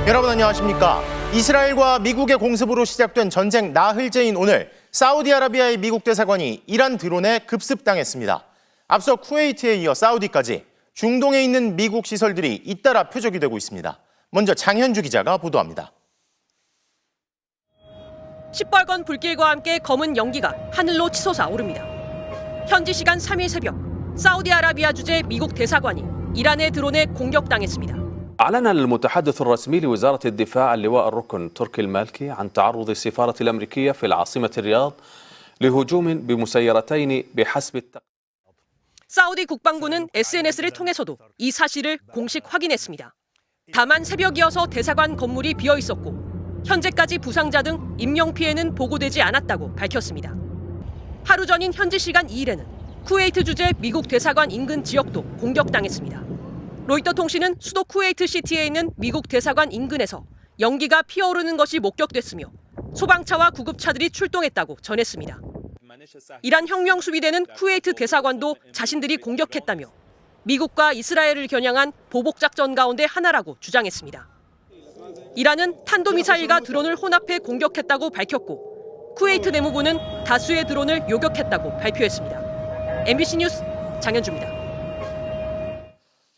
여러분 안녕하십니까? 이스라엘과 미국의 공습으로 시작된 전쟁 나흘째인 오늘 사우디아라비아의 미국 대사관이 이란 드론에 급습당했습니다. 앞서 쿠웨이트에 이어 사우디까지 중동에 있는 미국 시설들이 잇따라 표적이 되고 있습니다. 먼저 장현주 기자가 보도합니다. 시뻘건 불길과 함께 검은 연기가 하늘로 치솟아 오릅니다. 현지 시간 3일 새벽 사우디아라비아 주재 미국 대사관이 이란의 드론에 공격당했습니다. أعلن المتحدث الرسمي لوزارة الدفاع اللواء الركن تركي المالكي عن تعرض السفارة الأمريكية في العاصمة الرياض لهجوم بمسيرتين بحسب 사우디 국방부는 SNS를 통해서도 이 사실을 공식 확인했습니다. 다만 새벽이어서 대사관 건물이 비어 있었고 현재까지 부상자 등 인명 피해는 보고되지 않았다고 밝혔습니다. 하루 전인 현지 시간 2일에는 쿠웨이트 주재 미국 대사관 인근 지역도 공격당했습니다. 로이터 통신은 수도 쿠웨이트 시티에 있는 미국 대사관 인근에서 연기가 피어오르는 것이 목격됐으며 소방차와 구급차들이 출동했다고 전했습니다. 이란 혁명수비대는 쿠웨이트 대사관도 자신들이 공격했다며 미국과 이스라엘을 겨냥한 보복작전 가운데 하나라고 주장했습니다. 이란은 탄도미사일과 드론을 혼합해 공격했다고 밝혔고 쿠웨이트 내무부는 다수의 드론을 요격했다고 발표했습니다. MBC 뉴스 장현주입니다.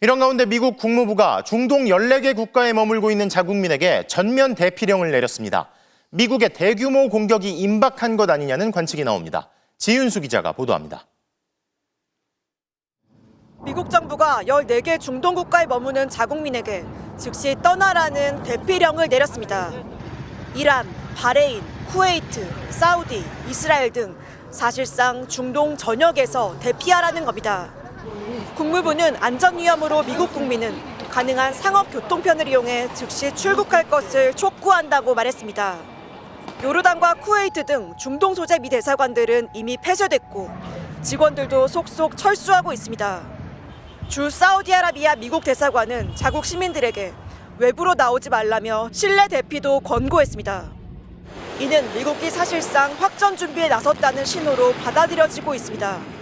이런 가운데 미국 국무부가 중동 14개 국가에 머물고 있는 자국민에게 전면 대피령을 내렸습니다. 미국의 대규모 공격이 임박한 것 아니냐는 관측이 나옵니다. 지윤수 기자가 보도합니다. 미국 정부가 14개 중동 국가에 머무는 자국민에게 즉시 떠나라는 대피령을 내렸습니다. 이란, 바레인, 쿠웨이트, 사우디, 이스라엘 등 사실상 중동 전역에서 대피하라는 겁니다. 국무부는 안전위험으로 미국 국민은 가능한 상업교통편을 이용해 즉시 출국할 것을 촉구한다고 말했습니다. 요르단과 쿠웨이트 등 중동 소재 미 대사관들은 이미 폐쇄됐고 직원들도 속속 철수하고 있습니다. 주 사우디아라비아 미국 대사관은 자국 시민들에게 외부로 나오지 말라며 실내 대피도 권고했습니다. 이는 미국이 사실상 확전 준비에 나섰다는 신호로 받아들여지고 있습니다.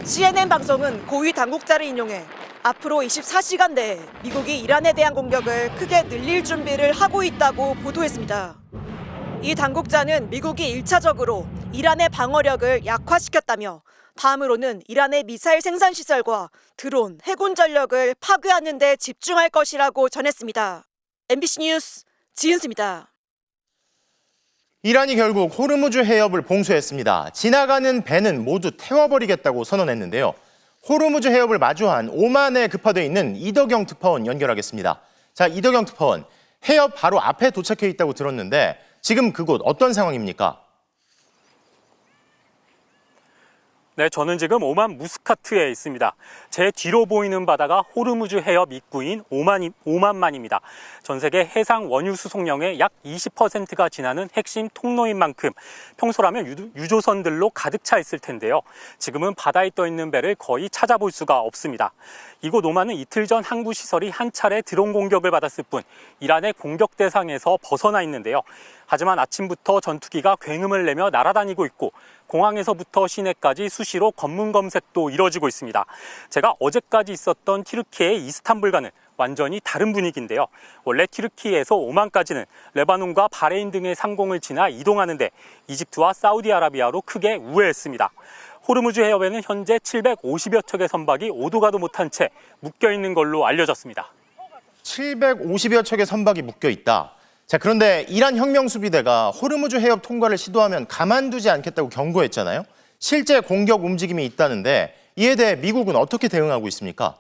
CNN 방송은 고위 당국자를 인용해 앞으로 24시간 내에 미국이 이란에 대한 공격을 크게 늘릴 준비를 하고 있다고 보도했습니다. 이 당국자는 미국이 1차적으로 이란의 방어력을 약화시켰다며 다음으로는 이란의 미사일 생산 시설과 드론, 해군 전력을 파괴하는 데 집중할 것이라고 전했습니다. MBC 뉴스 지은수입니다. 이란이 결국 호르무즈 해협을 봉쇄했습니다. 지나가는 배는 모두 태워버리겠다고 선언했는데요. 호르무즈 해협을 마주한 오만에 급파돼 있는 이덕영 특파원 연결하겠습니다. 자, 이덕영 특파원, 해협 바로 앞에 도착해 있다고 들었는데 지금 그곳 어떤 상황입니까? 네, 저는 지금 오만 무스카트에 있습니다. 제 뒤로 보이는 바다가 호르무즈 해협 입구인 오만만입니다. 전 세계 해상 원유 수송량의 약 20%가 지나는 핵심 통로인 만큼 평소라면 유조선들로 가득 차 있을 텐데요. 지금은 바다에 떠 있는 배를 거의 찾아볼 수가 없습니다. 이곳 오만은 이틀 전 항구 시설이 한 차례 드론 공격을 받았을 뿐 이란의 공격 대상에서 벗어나 있는데요. 하지만 아침부터 전투기가 굉음을 내며 날아다니고 있고 공항에서부터 시내까지 수시로 검문 검색도 이뤄지고 있습니다. 제가 어제까지 있었던 튀르키예의 이스탄불과는 완전히 다른 분위기인데요. 원래 튀르키예에서 오만까지는 레바논과 바레인 등의 상공을 지나 이동하는데 이집트와 사우디아라비아로 크게 우회했습니다. 호르무즈 해협에는 현재 750여 척의 선박이 오도 가도 못한 채 묶여 있는 걸로 알려졌습니다. 750여 척의 선박이 묶여 있다. 자, 그런데 이란 혁명수비대가 호르무즈 해협 통과를 시도하면 가만두지 않겠다고 경고했잖아요. 실제 공격 움직임이 있다는데 이에 대해 미국은 어떻게 대응하고 있습니까?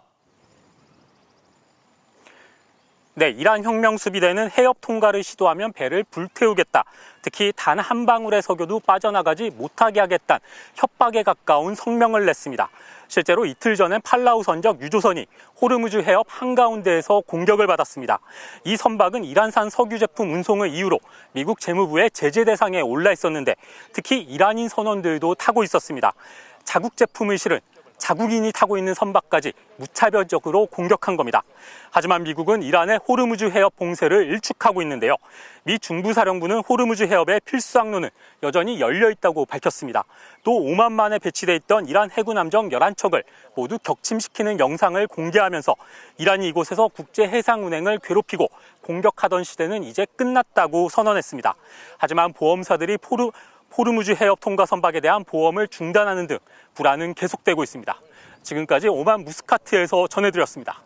네, 이란 혁명수비대는 해협 통과를 시도하면 배를 불태우겠다. 특히 단 한 방울의 석유도 빠져나가지 못하게 하겠다는 협박에 가까운 성명을 냈습니다. 실제로 이틀 전엔 팔라우 선적 유조선이 호르무즈 해협 한가운데에서 공격을 받았습니다. 이 선박은 이란산 석유 제품 운송을 이유로 미국 재무부의 제재 대상에 올라 있었는데 특히 이란인 선원들도 타고 있었습니다. 자국 제품을 실은 자국인이 타고 있는 선박까지 무차별적으로 공격한 겁니다. 하지만 미국은 이란의 호르무즈 해협 봉쇄를 일축하고 있는데요. 미 중부사령부는 호르무즈 해협의 필수 항로는 여전히 열려 있다고 밝혔습니다. 또 오만만에 배치돼 있던 이란 해군 함정 11척을 모두 격침시키는 영상을 공개하면서 이란이 이곳에서 국제 해상 운행을 괴롭히고 공격하던 시대는 이제 끝났다고 선언했습니다. 하지만 보험사들이 호르무즈 해협 통과 선박에 대한 보험을 중단하는 등 불안은 계속되고 있습니다. 지금까지 오만 무스카트에서 전해드렸습니다.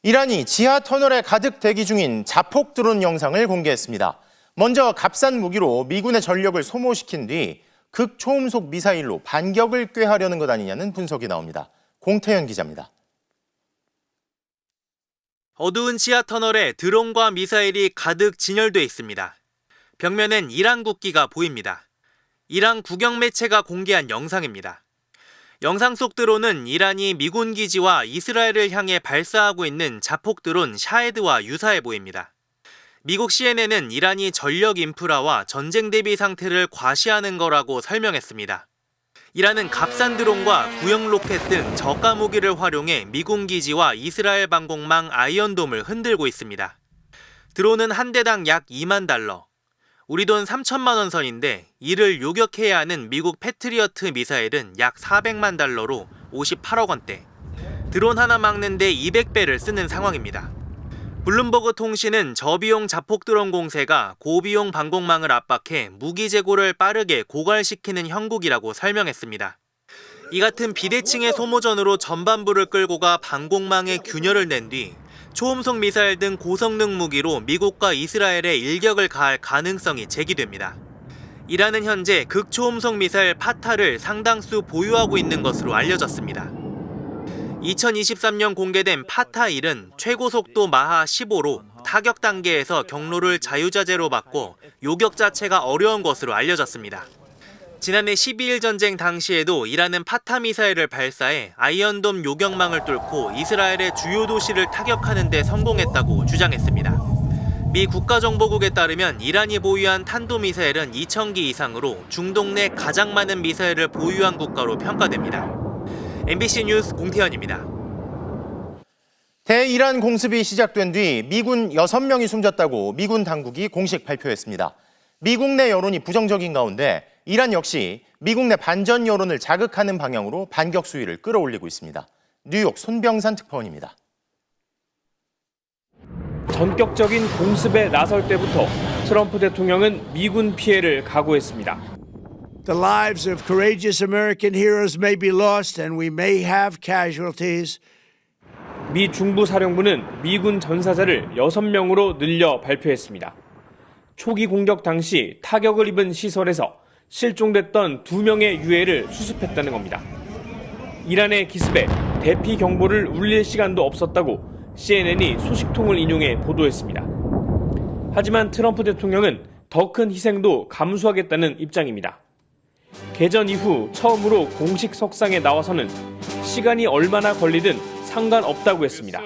이란이 지하 터널에 가득 대기 중인 자폭 드론 영상을 공개했습니다. 먼저 값싼 무기로 미군의 전력을 소모시킨 뒤 극초음속 미사일로 반격을 꾀하려는 것 아니냐는 분석이 나옵니다. 공태현 기자입니다. 어두운 지하 터널에 드론과 미사일이 가득 진열돼 있습니다. 벽면엔 이란 국기가 보입니다. 이란 국영 매체가 공개한 영상입니다. 영상 속 드론은 이란이 미군 기지와 이스라엘을 향해 발사하고 있는 자폭 드론 샤헤드와 유사해 보입니다. 미국 CNN은 이란이 전력 인프라와 전쟁 대비 상태를 과시하는 거라고 설명했습니다. 이란은 값싼 드론과 구형 로켓 등 저가 무기를 활용해 미군 기지와 이스라엘 방공망 아이언돔을 흔들고 있습니다. 드론은 한 대당 약 2만 달러, 우리 돈 3천만 원 선인데 이를 요격해야 하는 미국 패트리어트 미사일은 약 400만 달러로 58억 원대. 드론 하나 막는데 200배를 쓰는 상황입니다. 블룸버그 통신은 저비용 자폭 드론 공세가 고비용 방공망을 압박해 무기 재고를 빠르게 고갈시키는 형국이라고 설명했습니다. 이 같은 비대칭의 소모전으로 전반부를 끌고 가 방공망에 균열을 낸 뒤 초음속 미사일 등 고성능 무기로 미국과 이스라엘에 일격을 가할 가능성이 제기됩니다. 이란은 현재 극초음속 미사일 파타를 상당수 보유하고 있는 것으로 알려졌습니다. 2023년 공개된 파타-1은 최고 속도 마하 15로 타격 단계에서 경로를 자유자재로 바꿔 요격 자체가 어려운 것으로 알려졌습니다. 지난해 12일 전쟁 당시에도 이란은 파타 미사일을 발사해 아이언돔 요격망을 뚫고 이스라엘의 주요 도시를 타격하는 데 성공했다고 주장했습니다. 미 국가정보국에 따르면 이란이 보유한 탄도미사일은 2,000기 이상으로 중동 내 가장 많은 미사일을 보유한 국가로 평가됩니다. MBC 뉴스 공태현입니다. 대이란 공습이 시작된 뒤 미군 6명이 숨졌다고 미군 당국이 공식 발표했습니다. 미국 내 여론이 부정적인 가운데 이란 역시 미국 내 반전 여론을 자극하는 방향으로 반격 수위를 끌어올리고 있습니다. 뉴욕 손병산 특파원입니다. 전격적인 공습에 나설 때부터 트럼프 대통령은 미군 피해를 각오했습니다. The lives of courageous American heroes may be lost and we may have casualties. 미 중부 사령부는 미군 전사자를 6명으로 늘려 발표했습니다. 초기 공격 당시 타격을 입은 시설에서 실종됐던 2명의 유해를 수습했다는 겁니다. 이란의 기습에 대피 경보를 울릴 시간도 없었다고 CNN이 소식통을 인용해 보도했습니다. 하지만 트럼프 대통령은 더 큰 희생도 감수하겠다는 입장입니다. 개전 이후 처음으로 공식 석상에 나와서는 시간이 얼마나 걸리든 상관없다고 했습니다.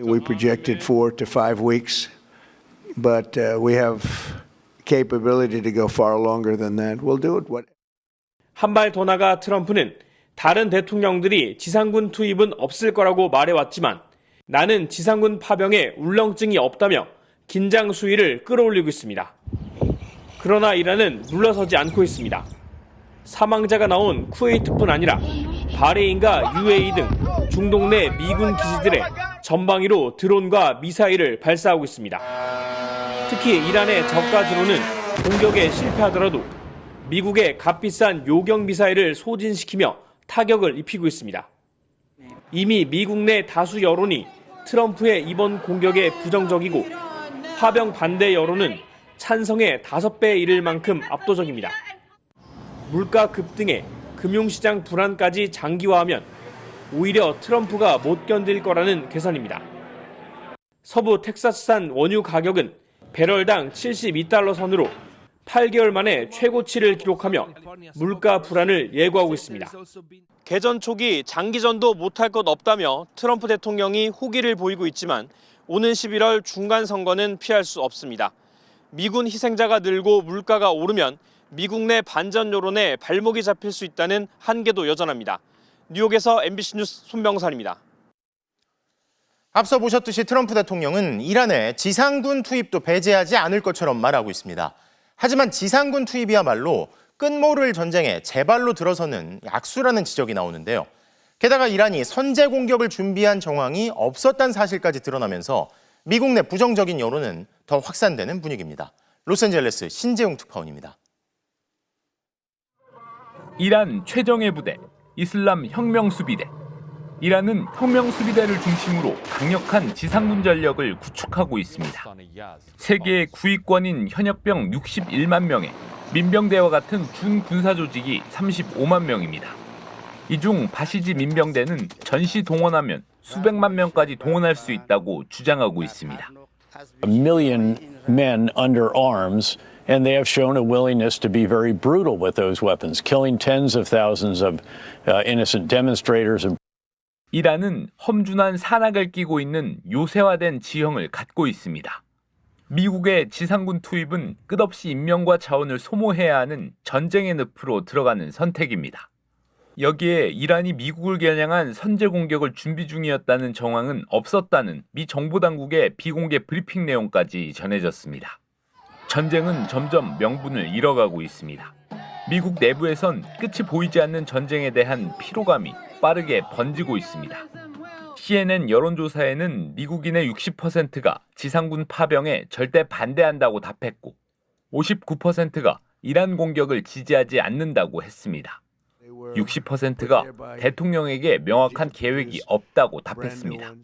We projected 4 to 5 weeks, but we have capability to go far longer than that. We'll do it. 한 발 더 나가 트럼프는 다른 대통령들이 지상군 투입은 없을 거라고 말해왔지만 나는 지상군 파병에 울렁증이 없다며 긴장 수위를 끌어올리고 있습니다. 그러나 이란은 물러서지 않고 있습니다. 사망자가 나온 쿠웨이트뿐 아니라 바레인과 UAE 등 중동 내 미군 기지들에 전방위로 드론과 미사일을 발사하고 있습니다. 특히 이란의 저가 드론은 공격에 실패하더라도 미국의 값비싼 요격 미사일을 소진시키며 타격을 입히고 있습니다. 이미 미국 내 다수 여론이 트럼프의 이번 공격에 부정적이고 파병 반대 여론은 찬성의 5배에 이를 만큼 압도적입니다. 물가 급등에 금융시장 불안까지 장기화하면 오히려 트럼프가 못 견딜 거라는 계산입니다. 서부 텍사스산 원유 가격은 배럴당 72달러 선으로 8개월 만에 최고치를 기록하며 물가 불안을 예고하고 있습니다. 개전 초기 장기전도 못할 것 없다며 트럼프 대통령이 호기를 보이고 있지만 오는 11월 중간 선거는 피할 수 없습니다. 미군 희생자가 늘고 물가가 오르면 미국 내 반전 여론에 발목이 잡힐 수 있다는 한계도 여전합니다. 뉴욕에서 MBC 뉴스 손병선입니다. 앞서 보셨듯이 트럼프 대통령은 이란의 지상군 투입도 배제하지 않을 것처럼 말하고 있습니다. 하지만 지상군 투입이야말로 끝모를 전쟁에 제발로 들어서는 약수라는 지적이 나오는데요. 게다가 이란이 선제 공격을 준비한 정황이 없었다는 사실까지 드러나면서 미국 내 부정적인 여론은 더 확산되는 분위기입니다. 로스앤젤레스 신재용 특파원입니다. 이란 최정예 부대, 이슬람 혁명수비대. 이란은 혁명수비대를 중심으로 강력한 지상군 전력을 구축하고 있습니다. 세계의 구위권인 현역병 61만 명에 민병대와 같은 준군사 조직이 35만 명입니다. 이 중 바시지 민병대는 전시 동원하면 수백만 명까지 동원할 수 있다고 주장하고 있습니다. A million men under arms, and they have shown a willingness to be very brutal with those weapons, killing tens of thousands of innocent demonstrators. 이란은 험준한 산악을 끼고 있는 요새화된 지형을 갖고 있습니다. 미국의 지상군 투입은 끝없이 인명과 자원을 소모해야 하는 전쟁의 늪으로 들어가는 선택입니다. 여기에 이란이 미국을 겨냥한 선제 공격을 준비 중이었다는 정황은 없었다는 미 정보당국의 비공개 브리핑 내용까지 전해졌습니다. 전쟁은 점점 명분을 잃어가고 있습니다. 미국 내부에선 끝이 보이지 않는 전쟁에 대한 피로감이 빠르게 번지고 있습니다. CNN 여론조사에는 미국인의 60%가 지상군 파병에 절대 반대한다고 답했고 59%가 이란 공격을 지지하지 않는다고 했습니다. 60%가 대통령에게 명확한 계획이 없다고 답했습니다.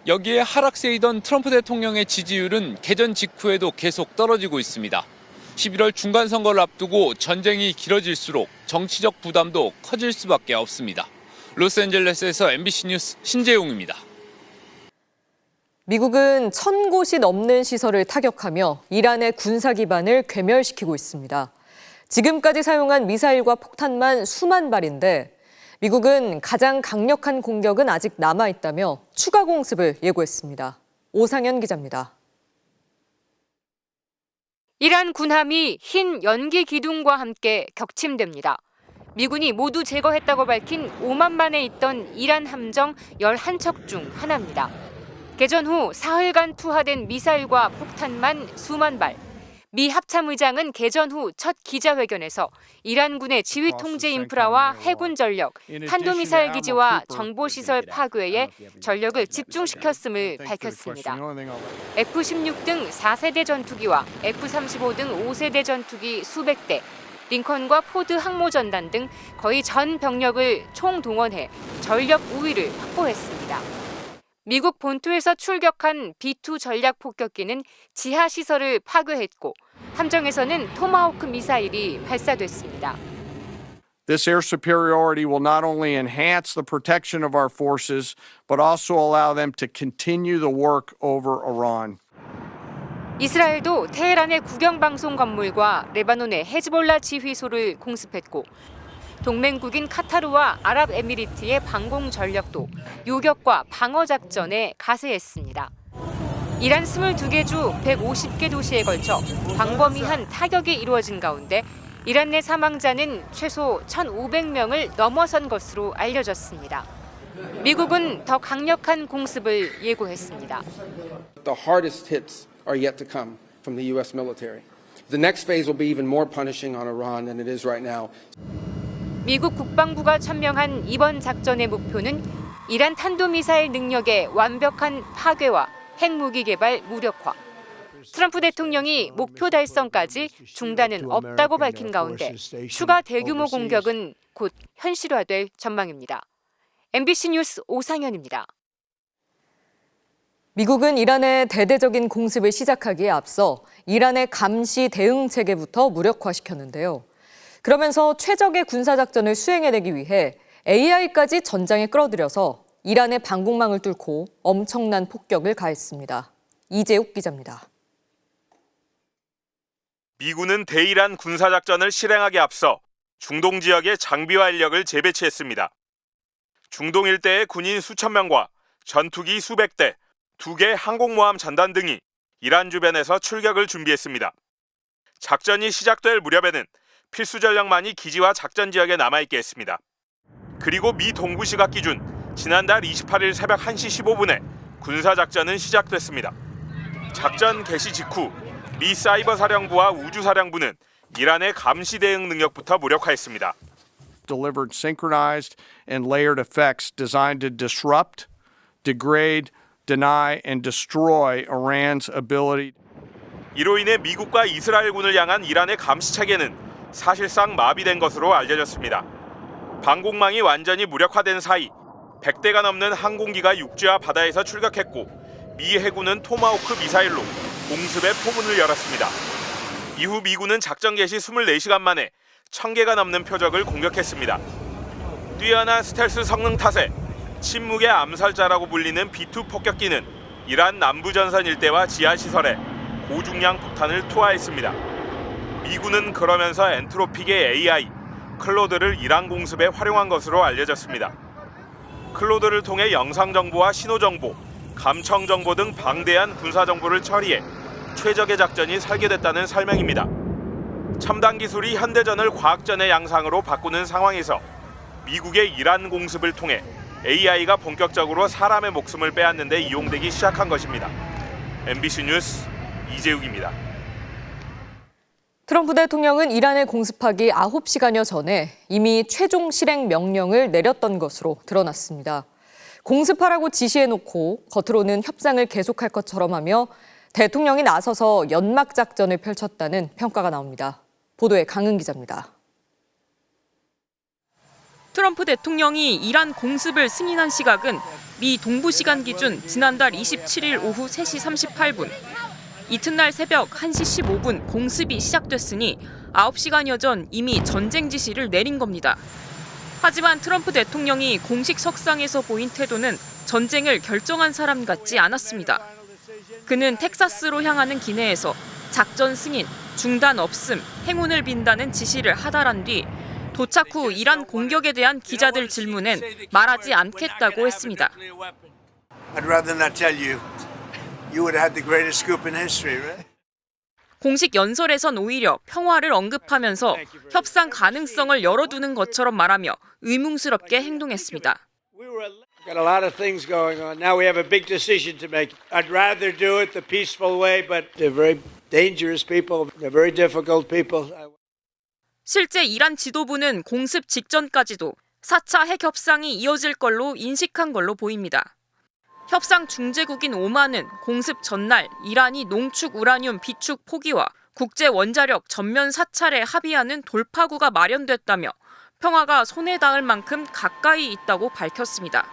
여기에 하락세이던 트럼프 대통령의 지지율은 개전 직후에도 계속 떨어지고 있습니다. 11월 중간선거를 앞두고 전쟁이 길어질수록 정치적 부담도 커질 수밖에 없습니다. 로스앤젤레스에서 MBC 뉴스 신재용입니다. 미국은 1,000곳이 넘는 시설을 타격하며 이란의 군사 기반을 괴멸시키고 있습니다. 지금까지 사용한 미사일과 폭탄만 수만 발인데 미국은 가장 강력한 공격은 아직 남아있다며 추가 공습을 예고했습니다. 오상현 기자입니다. 이란 군함이 흰 연기 기둥과 함께 격침됩니다. 미군이 모두 제거했다고 밝힌 오만만에 있던 이란 함정 11척 중 하나입니다. 개전 후 사흘간 투하된 미사일과 폭탄만 수만 발. 미 합참의장은 개전 후 첫 기자회견에서 이란군의 지휘 통제 인프라와 해군 전력, 탄도미사일 기지와 정보시설 파괴에 전력을 집중시켰음을 밝혔습니다. F-16 등 4세대 전투기와 F-35 등 5세대 전투기 수백 대, 링컨과 포드 항모전단 등 거의 전 병력을 총동원해 전력 우위를 확보했습니다. 미국 본토에서 출격한 B-2 전략 폭격기는 지하 시설을 파괴했고 함정에서는 토마호크 미사일이 발사됐습니다. This air superiority will not only enhance the protection of our forces, but also allow them to continue the work over Iran. 이스라엘도 테헤란의 국영방송 건물과 레바논의 헤즈볼라 지휘소를 공습했고 동맹국인 카타르와 아랍에미리트의 방공 전력도 요격과 방어 작전에 가세했습니다. 이란 22개 주 150개 도시에 걸쳐 광범위한 타격이 이루어진 가운데 이란 내 사망자는 최소 1,500명을 넘어선 것으로 알려졌습니다. 미국은 더 강력한 공습을 예고했습니다. The hardest hits are yet to come from the US military. The next phase will be even more punishing on Iran than it is right now. 미국 국방부가 천명한 이번 작전의 목표는 이란 탄도미사일 능력의 완벽한 파괴와 핵무기 개발 무력화. 트럼프 대통령이 목표 달성까지 중단은 없다고 밝힌 가운데 추가 대규모 공격은 곧 현실화될 전망입니다. MBC 뉴스 오상현입니다. 미국은 이란의 대대적인 공습을 시작하기에 앞서 이란의 감시 대응 체계부터 무력화시켰는데요. 그러면서 최적의 군사작전을 수행해내기 위해 AI까지 전장에 끌어들여서 이란의 방공망을 뚫고 엄청난 폭격을 가했습니다. 이재욱 기자입니다. 미군은 대이란 군사작전을 실행하기에 앞서 중동 지역의 장비와 인력을 재배치했습니다. 중동 일대의 군인 수천 명과 전투기 수백 대, 2개 항공모함 전단 등이 이란 주변에서 출격을 준비했습니다. 작전이 시작될 무렵에는 필수 전력만이 기지와 작전 지역에 남아있게 했습니다. 그리고 미 동부 시각 기준 지난달 28일 새벽 1시 15분에 군사작전은 시작됐습니다. 작전 개시 직후 미 사이버 사령부와 우주 사령부는 이란의 감시 대응 능력부터 무력화했습니다. Delivered synchronized and layered effects designed to disrupt, degrade, deny, and destroy Iran's ability. 이로 인해 미국과 이스라엘군을 향한 이란의 감시 체계는 사실상 마비된 것으로 알려졌습니다. 방공망이 완전히 무력화된 사이 100대가 넘는 항공기가 육지와 바다에서 출격했고 미 해군은 토마호크 미사일로 공습의 포문을 열었습니다. 이후 미군은 작전 개시 24시간 만에 1000개가 넘는 표적을 공격했습니다. 뛰어난 스텔스 성능 탓에 침묵의 암살자라고 불리는 B-2 폭격기는 이란 남부전선 일대와 지하시설에 고중량 폭탄을 투하했습니다. 미군은 그러면서 엔트로픽의 AI, 클로드를 이란 공습에 활용한 것으로 알려졌습니다. 클로드를 통해 영상정보와 신호정보, 감청정보 등 방대한 군사정보를 처리해 최적의 작전이 설계됐다는 설명입니다. 첨단 기술이 현대전을 과학전의 양상으로 바꾸는 상황에서 미국의 이란 공습을 통해 AI가 본격적으로 사람의 목숨을 빼앗는 데 이용되기 시작한 것입니다. MBC 뉴스 이재욱입니다. 트럼프 대통령은 이란을 공습하기 9시간여 전에 이미 최종 실행 명령을 내렸던 것으로 드러났습니다. 공습하라고 지시해놓고 겉으로는 협상을 계속할 것처럼 하며 대통령이 나서서 연막작전을 펼쳤다는 평가가 나옵니다. 보도에 강은 기자입니다. 트럼프 대통령이 이란 공습을 승인한 시각은 미 동부 시간 기준 지난달 27일 오후 3시 38분. 이튿날 새벽 1시 15분 공습이 시작됐으니 9시간여 전 이미 전쟁 지시를 내린 겁니다. 하지만 트럼프 대통령이 공식 석상에서 보인 태도는 전쟁을 결정한 사람 같지 않았습니다. 그는 텍사스로 향하는 기내에서 작전 승인, 중단 없음, 행운을 빈다는 지시를 하달한 뒤 도착 후 이란 공격에 대한 기자들 질문엔 말하지 않겠다고 했습니다. I'd rather not tell you. You would have had the greatest scoop in history, right? 공식 연설에선 오히려 평화를 언급하면서 협상 가능성을 열어두는 것처럼 말하며 의문스럽게 행동했습니다. Got a lot of things going on. Now we have a big decision to make. I'd rather do it the peaceful way, but they're very dangerous people. They're very difficult people. 실제 이란 지도부는 공습 직전까지도 4차 핵 협상이 이어질 걸로 인식한 걸로 보입니다. 협상 중재국인 오만은 공습 전날 이란이 농축 우라늄 비축 포기와 국제 원자력 전면 사찰에 합의하는 돌파구가 마련됐다며 평화가 손에 닿을 만큼 가까이 있다고 밝혔습니다.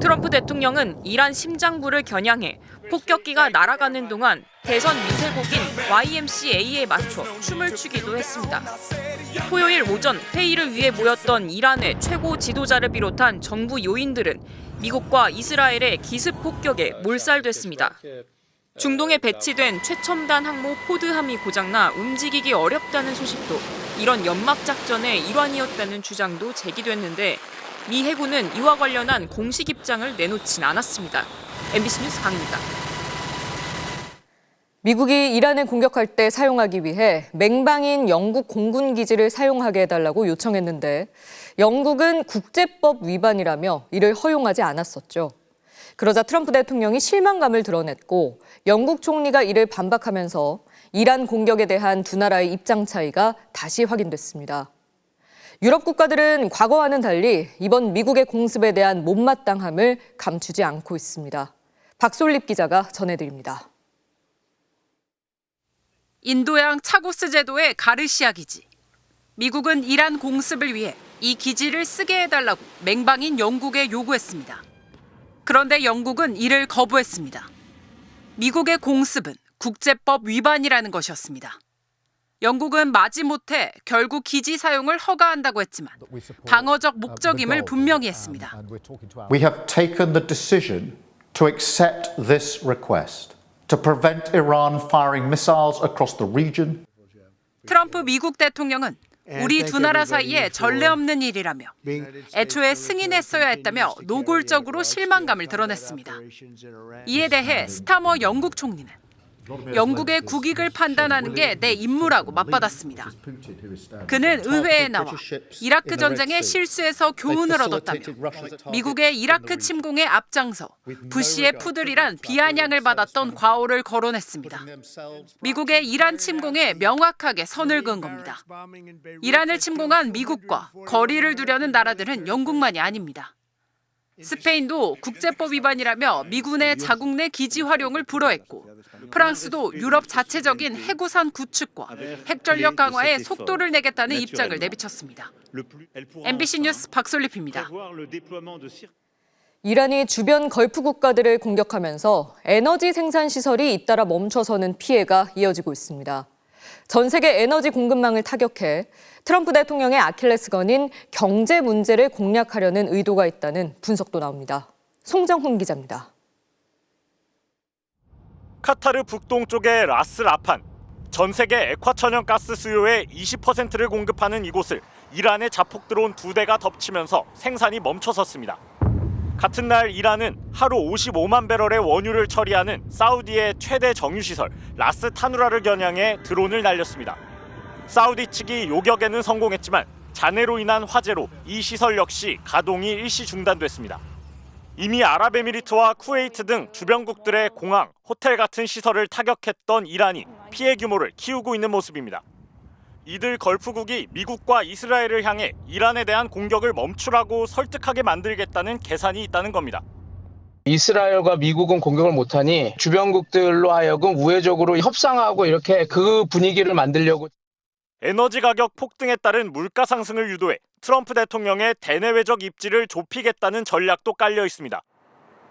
트럼프 대통령은 이란 심장부를 겨냥해 폭격기가 날아가는 동안 대선 미세곡인 YMCA에 맞춰 춤을 추기도 했습니다. 토요일 오전 회의를 위해 모였던 이란의 최고 지도자를 비롯한 정부 요인들은 미국과 이스라엘의 기습 폭격에 몰살됐습니다. 중동에 배치된 최첨단 항모 포드함이 고장나 움직이기 어렵다는 소식도 이런 연막 작전의 일환이었다는 주장도 제기됐는데 미 해군은 이와 관련한 공식 입장을 내놓진 않았습니다. MBC 뉴스 강입니다. 미국이 이란을 공격할 때 사용하기 위해 맹방인 영국 공군 기지를 사용하게 해달라고 요청했는데 영국은 국제법 위반이라며 이를 허용하지 않았었죠. 그러자 트럼프 대통령이 실망감을 드러냈고 영국 총리가 이를 반박하면서 이란 공격에 대한 두 나라의 입장 차이가 다시 확인됐습니다. 유럽 국가들은 과거와는 달리 이번 미국의 공습에 대한 못마땅함을 감추지 않고 있습니다. 박솔립 기자가 전해드립니다. 인도양 차고스 제도의 가르시아 기지. 미국은 이란 공습을 위해 이 기지를 쓰게 해달라고 맹방인 영국에 요구했습니다. 그런데 영국은 이를 거부했습니다. 미국의 공습은 국제법 위반이라는 것이었습니다. 영국은 마지못해 결국 기지 사용을 허가한다고 했지만 방어적 목적임을 분명히 했습니다. We have taken the decision to accept this request to prevent Iran firing missiles across the region. 트럼프 미국 대통령은 우리 두 나라 사이에 전례 없는 일이라며 애초에 승인했어야 했다며 노골적으로 실망감을 드러냈습니다. 이에 대해 스타머 영국 총리는 영국의 국익을 판단하는 게 내 임무라고 맞받았습니다. 그는 의회에 나와 이라크 전쟁의 실수에서 교훈을 얻었다며 미국의 이라크 침공에 앞장서 부시의 푸들이란 비아냥을 받았던 과오를 거론했습니다. 미국의 이란 침공에 명확하게 선을 그은 겁니다. 이란을 침공한 미국과 거리를 두려는 나라들은 영국만이 아닙니다. 스페인도 국제법 위반이라며 미군의 자국 내 기지 활용을 불허했고 프랑스도 유럽 자체적인 해구산 구축과 핵전력 강화에 속도를 내겠다는 입장을 내비쳤습니다. MBC 뉴스 박솔립입니다. 이란이 주변 걸프 국가들을 공격하면서 에너지 생산 시설이 잇따라 멈춰서는 피해가 이어지고 있습니다. 전 세계 에너지 공급망을 타격해 트럼프 대통령의 아킬레스건인 경제 문제를 공략하려는 의도가 있다는 분석도 나옵니다. 송정훈 기자입니다. 카타르 북동쪽의 라스라판, 전 세계 액화천연가스 수요의 20%를 공급하는 이곳을 이란의 자폭 드론 2대가 덮치면서 생산이 멈춰섰습니다. 같은 날 이란은 하루 55만 배럴의 원유를 처리하는 사우디의 최대 정유시설 라스 타누라를 겨냥해 드론을 날렸습니다. 사우디 측이 요격에는 성공했지만 잔해로 인한 화재로 이 시설 역시 가동이 일시 중단됐습니다. 이미 아랍에미리트와 쿠웨이트 등 주변국들의 공항, 호텔 같은 시설을 타격했던 이란이 피해 규모를 키우고 있는 모습입니다. 이들 걸프국이 미국과 이스라엘을 향해 이란에 대한 공격을 멈추라고 설득하게 만들겠다는 계산이 있다는 겁니다. 이스라엘과 미국은 공격을 못하니 주변국들로 하여금 우회적으로 협상하고 이렇게 그 분위기를 만들려고. 에너지 가격 폭등에 따른 물가 상승을 유도해 트럼프 대통령의 대내외적 입지를 좁히겠다는 전략도 깔려 있습니다.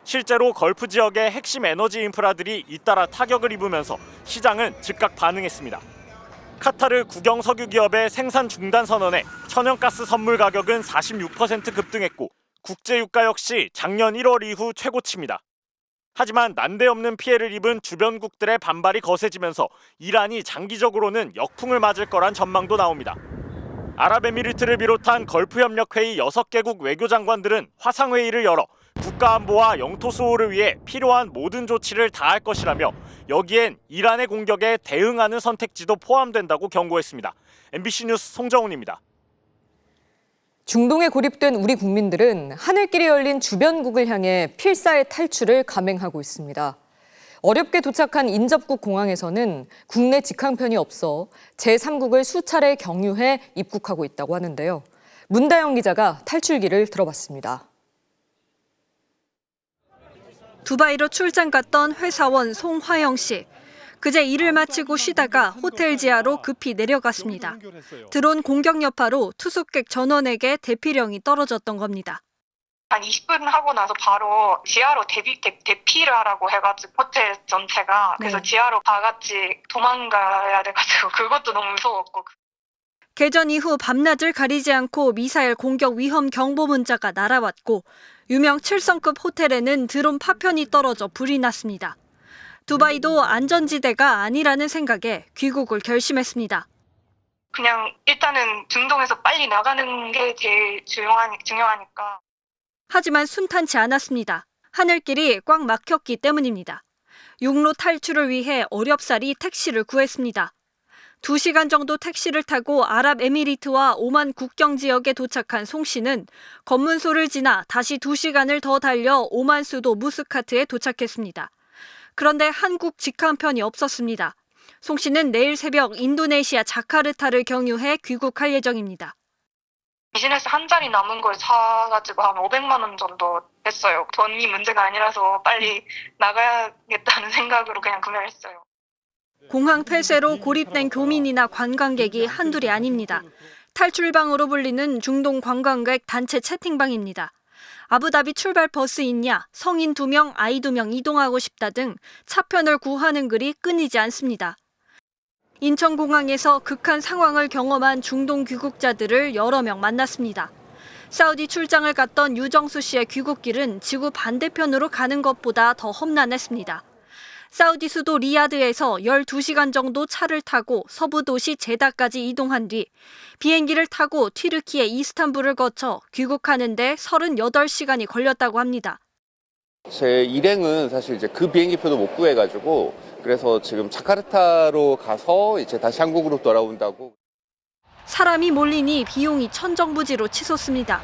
실제로 걸프 지역의 핵심 에너지 인프라들이 잇따라 타격을 입으면서 시장은 즉각 반응했습니다. 카타르 국영 석유 기업의 생산 중단 선언에 천연가스 선물 가격은 46% 급등했고 국제 유가 역시 작년 1월 이후 최고치입니다. 하지만 난데없는 피해를 입은 주변국들의 반발이 거세지면서 이란이 장기적으로는 역풍을 맞을 거란 전망도 나옵니다. 아랍에미리트를 비롯한 걸프협력회의 6개국 외교장관들은 화상회의를 열어 국가안보와 영토 수호를 위해 필요한 모든 조치를 다할 것이라며 여기엔 이란의 공격에 대응하는 선택지도 포함된다고 경고했습니다. MBC 뉴스 송정훈입니다. 중동에 고립된 우리 국민들은 하늘길이 열린 주변국을 향해 필사의 탈출을 감행하고 있습니다. 어렵게 도착한 인접국 공항에서는 국내 직항편이 없어 제3국을 수차례 경유해 입국하고 있다고 하는데요. 문다영 기자가 탈출기를 들어봤습니다. 두바이로 출장 갔던 회사원 송화영 씨. 그제 일을 마치고 쉬다가 호텔 지하로 급히 내려갔습니다. 드론 공격 여파로 투숙객 전원에게 대피령이 떨어졌던 겁니다. 한 20분 하고 나서 바로 지하로 대피를 하라고 해가지고 호텔 전체가 그래서 지하로 다 같이 도망가야 돼가지고 그것도 너무 무서웠고. 개전 이후 밤낮을 가리지 않고 미사일 공격 위험 경보 문자가 날아왔고 유명 7성급 호텔에는 드론 파편이 떨어져 불이 났습니다. 두바이도 안전지대가 아니라는 생각에 귀국을 결심했습니다. 그냥 일단은 중동에서 빨리 나가는 게 제일 중요하니까. 하지만 순탄치 않았습니다. 하늘길이 꽉 막혔기 때문입니다. 육로 탈출을 위해 어렵사리 택시를 구했습니다. 2시간 정도 택시를 타고 아랍에미리트와 오만 국경 지역에 도착한 송 씨는 검문소를 지나 다시 2시간을 더 달려 오만 수도 무스카트에 도착했습니다. 그런데 한국 직항편이 없었습니다. 송 씨는 내일 새벽 인도네시아 자카르타를 경유해 귀국할 예정입니다. 비즈니스 한 자리 남은 걸 사가지고 한 500만 원 정도 했어요. 돈이 문제가 아니라서 빨리 나가야겠다는 생각으로 그냥 구매했어요. 공항 폐쇄로 고립된 교민이나 관광객이 한둘이 아닙니다. 탈출방으로 불리는 중동 관광객 단체 채팅방입니다. 아부다비 출발 버스 있냐, 성인 2명, 아이 2명 이동하고 싶다 등 차편을 구하는 글이 끊이지 않습니다. 인천공항에서 극한 상황을 경험한 중동 귀국자들을 여러 명 만났습니다. 사우디 출장을 갔던 유정수 씨의 귀국길은 지구 반대편으로 가는 것보다 더 험난했습니다. 사우디 수도 리야드에서 12시간 정도 차를 타고 서부 도시 제다까지 이동한 뒤 비행기를 타고 튀르키예 이스탄불을 거쳐 귀국하는 데 38시간이 걸렸다고 합니다. 제 일행은 사실 이제 그 비행기표도 못 구해가지고 그래서 지금 자카르타로 가서 이제 다시 한국으로 돌아온다고. 사람이 몰리니 비용이 천정부지로 치솟습니다.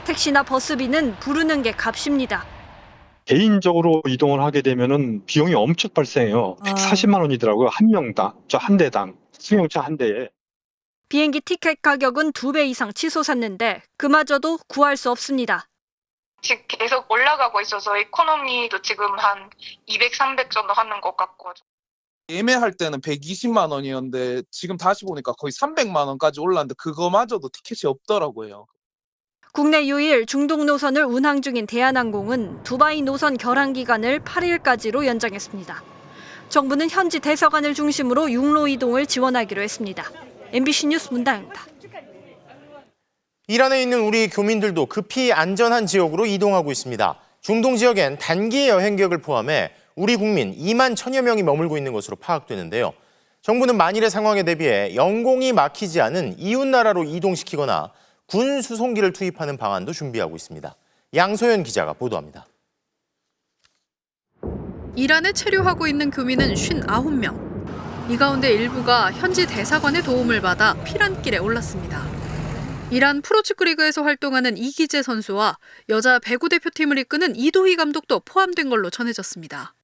택시나 버스비는 부르는 게 값입니다. 개인적으로 이동을 하게 되면은 비용이 엄청 발생해요. 140만 원이더라고요. 한 명당, 한 대당, 승용차 한 대에. 비행기 티켓 가격은 2배 이상 치솟았는데 그마저도 구할 수 없습니다. 지금 계속 올라가고 있어서 이코노미도 지금 한 200, 300 정도 하는 것 같고. 예매할 때는 120만 원이었는데 지금 다시 보니까 거의 300만 원까지 올랐는데 그거마저도 티켓이 없더라고요. 국내 유일 중동 노선을 운항 중인 대한항공은 두바이 노선 결항 기간을 8일까지로 연장했습니다. 정부는 현지 대사관을 중심으로 육로 이동을 지원하기로 했습니다. MBC 뉴스 문다영입니다. 이란에 있는 우리 교민들도 급히 안전한 지역으로 이동하고 있습니다. 중동 지역엔 단기 여행객을 포함해 우리 국민 2만 1천여 명이 머물고 있는 것으로 파악되는데요. 정부는 만일의 상황에 대비해 영공이 막히지 않은 이웃 나라로 이동시키거나 군 수송기를 투입하는 방안도 준비하고 있습니다. 양소연 기자가 보도합니다. 이란에 체류하고 있는 교민은 59명. 이 가운데 일부가 현지 대사관의 도움을 받아 피란길에 올랐습니다. 이란 프로축구 리그에서 활동하는 이기재 선수와 여자 배구 대표팀을 이끄는 이도희 감독도 포함된 걸로 전해졌습니다.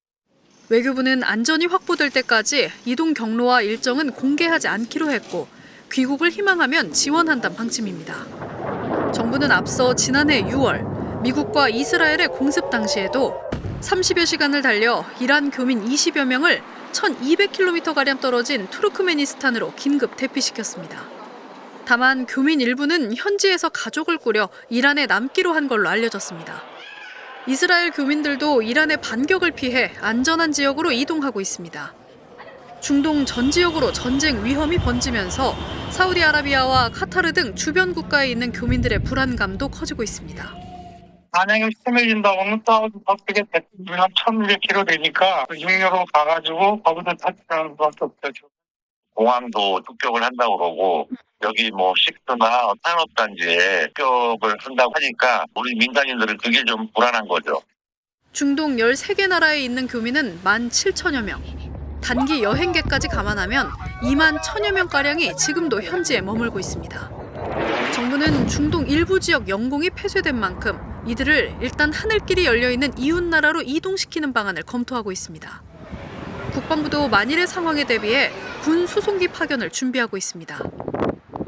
외교부는 안전이 확보될 때까지 이동 경로와 일정은 공개하지 않기로 했고 귀국을 희망하면 지원한다는 방침입니다. 정부는 앞서 지난해 6월 미국과 이스라엘의 공습 당시에도 30여 시간을 달려 이란 교민 20여 명을 1200km가량 떨어진 투르크메니스탄으로 긴급 대피시켰습니다. 다만 교민 일부는 현지에서 가족을 꾸려 이란에 남기로 한 걸로 알려졌습니다. 이스라엘 교민들도 이란의 반격을 피해 안전한 지역으로 이동하고 있습니다. 중동 전 지역으로 전쟁 위험이 번지면서 사우디아라비아와 카타르 등 주변 국가에 있는 교민들의 불안감도 커지고 있습니다. 만약에 스며진다고 하면 사우디 법격에 대충 한 1200km 되니까 육로로 가가지고 거기서 탈출하는 수밖에 없죠. 공항도 tuk격을 한다고 그러고 여기 뭐 식수나 산업단지에 tuk격을 한다고 하니까 우리 민간인들은 그게 좀 불안한 거죠. 중동 13개 나라에 있는 교민은 17,000여 명. 단기 여행객까지 감안하면 2만 1,000여 명가량이 지금도 현지에 머물고 있습니다. 정부는 중동 일부 지역 영공이 폐쇄된 만큼 이들을 일단 하늘길이 열려있는 이웃 나라로 이동시키는 방안을 검토하고 있습니다. 국방부도 만일의 상황에 대비해 군 수송기 파견을 준비하고 있습니다.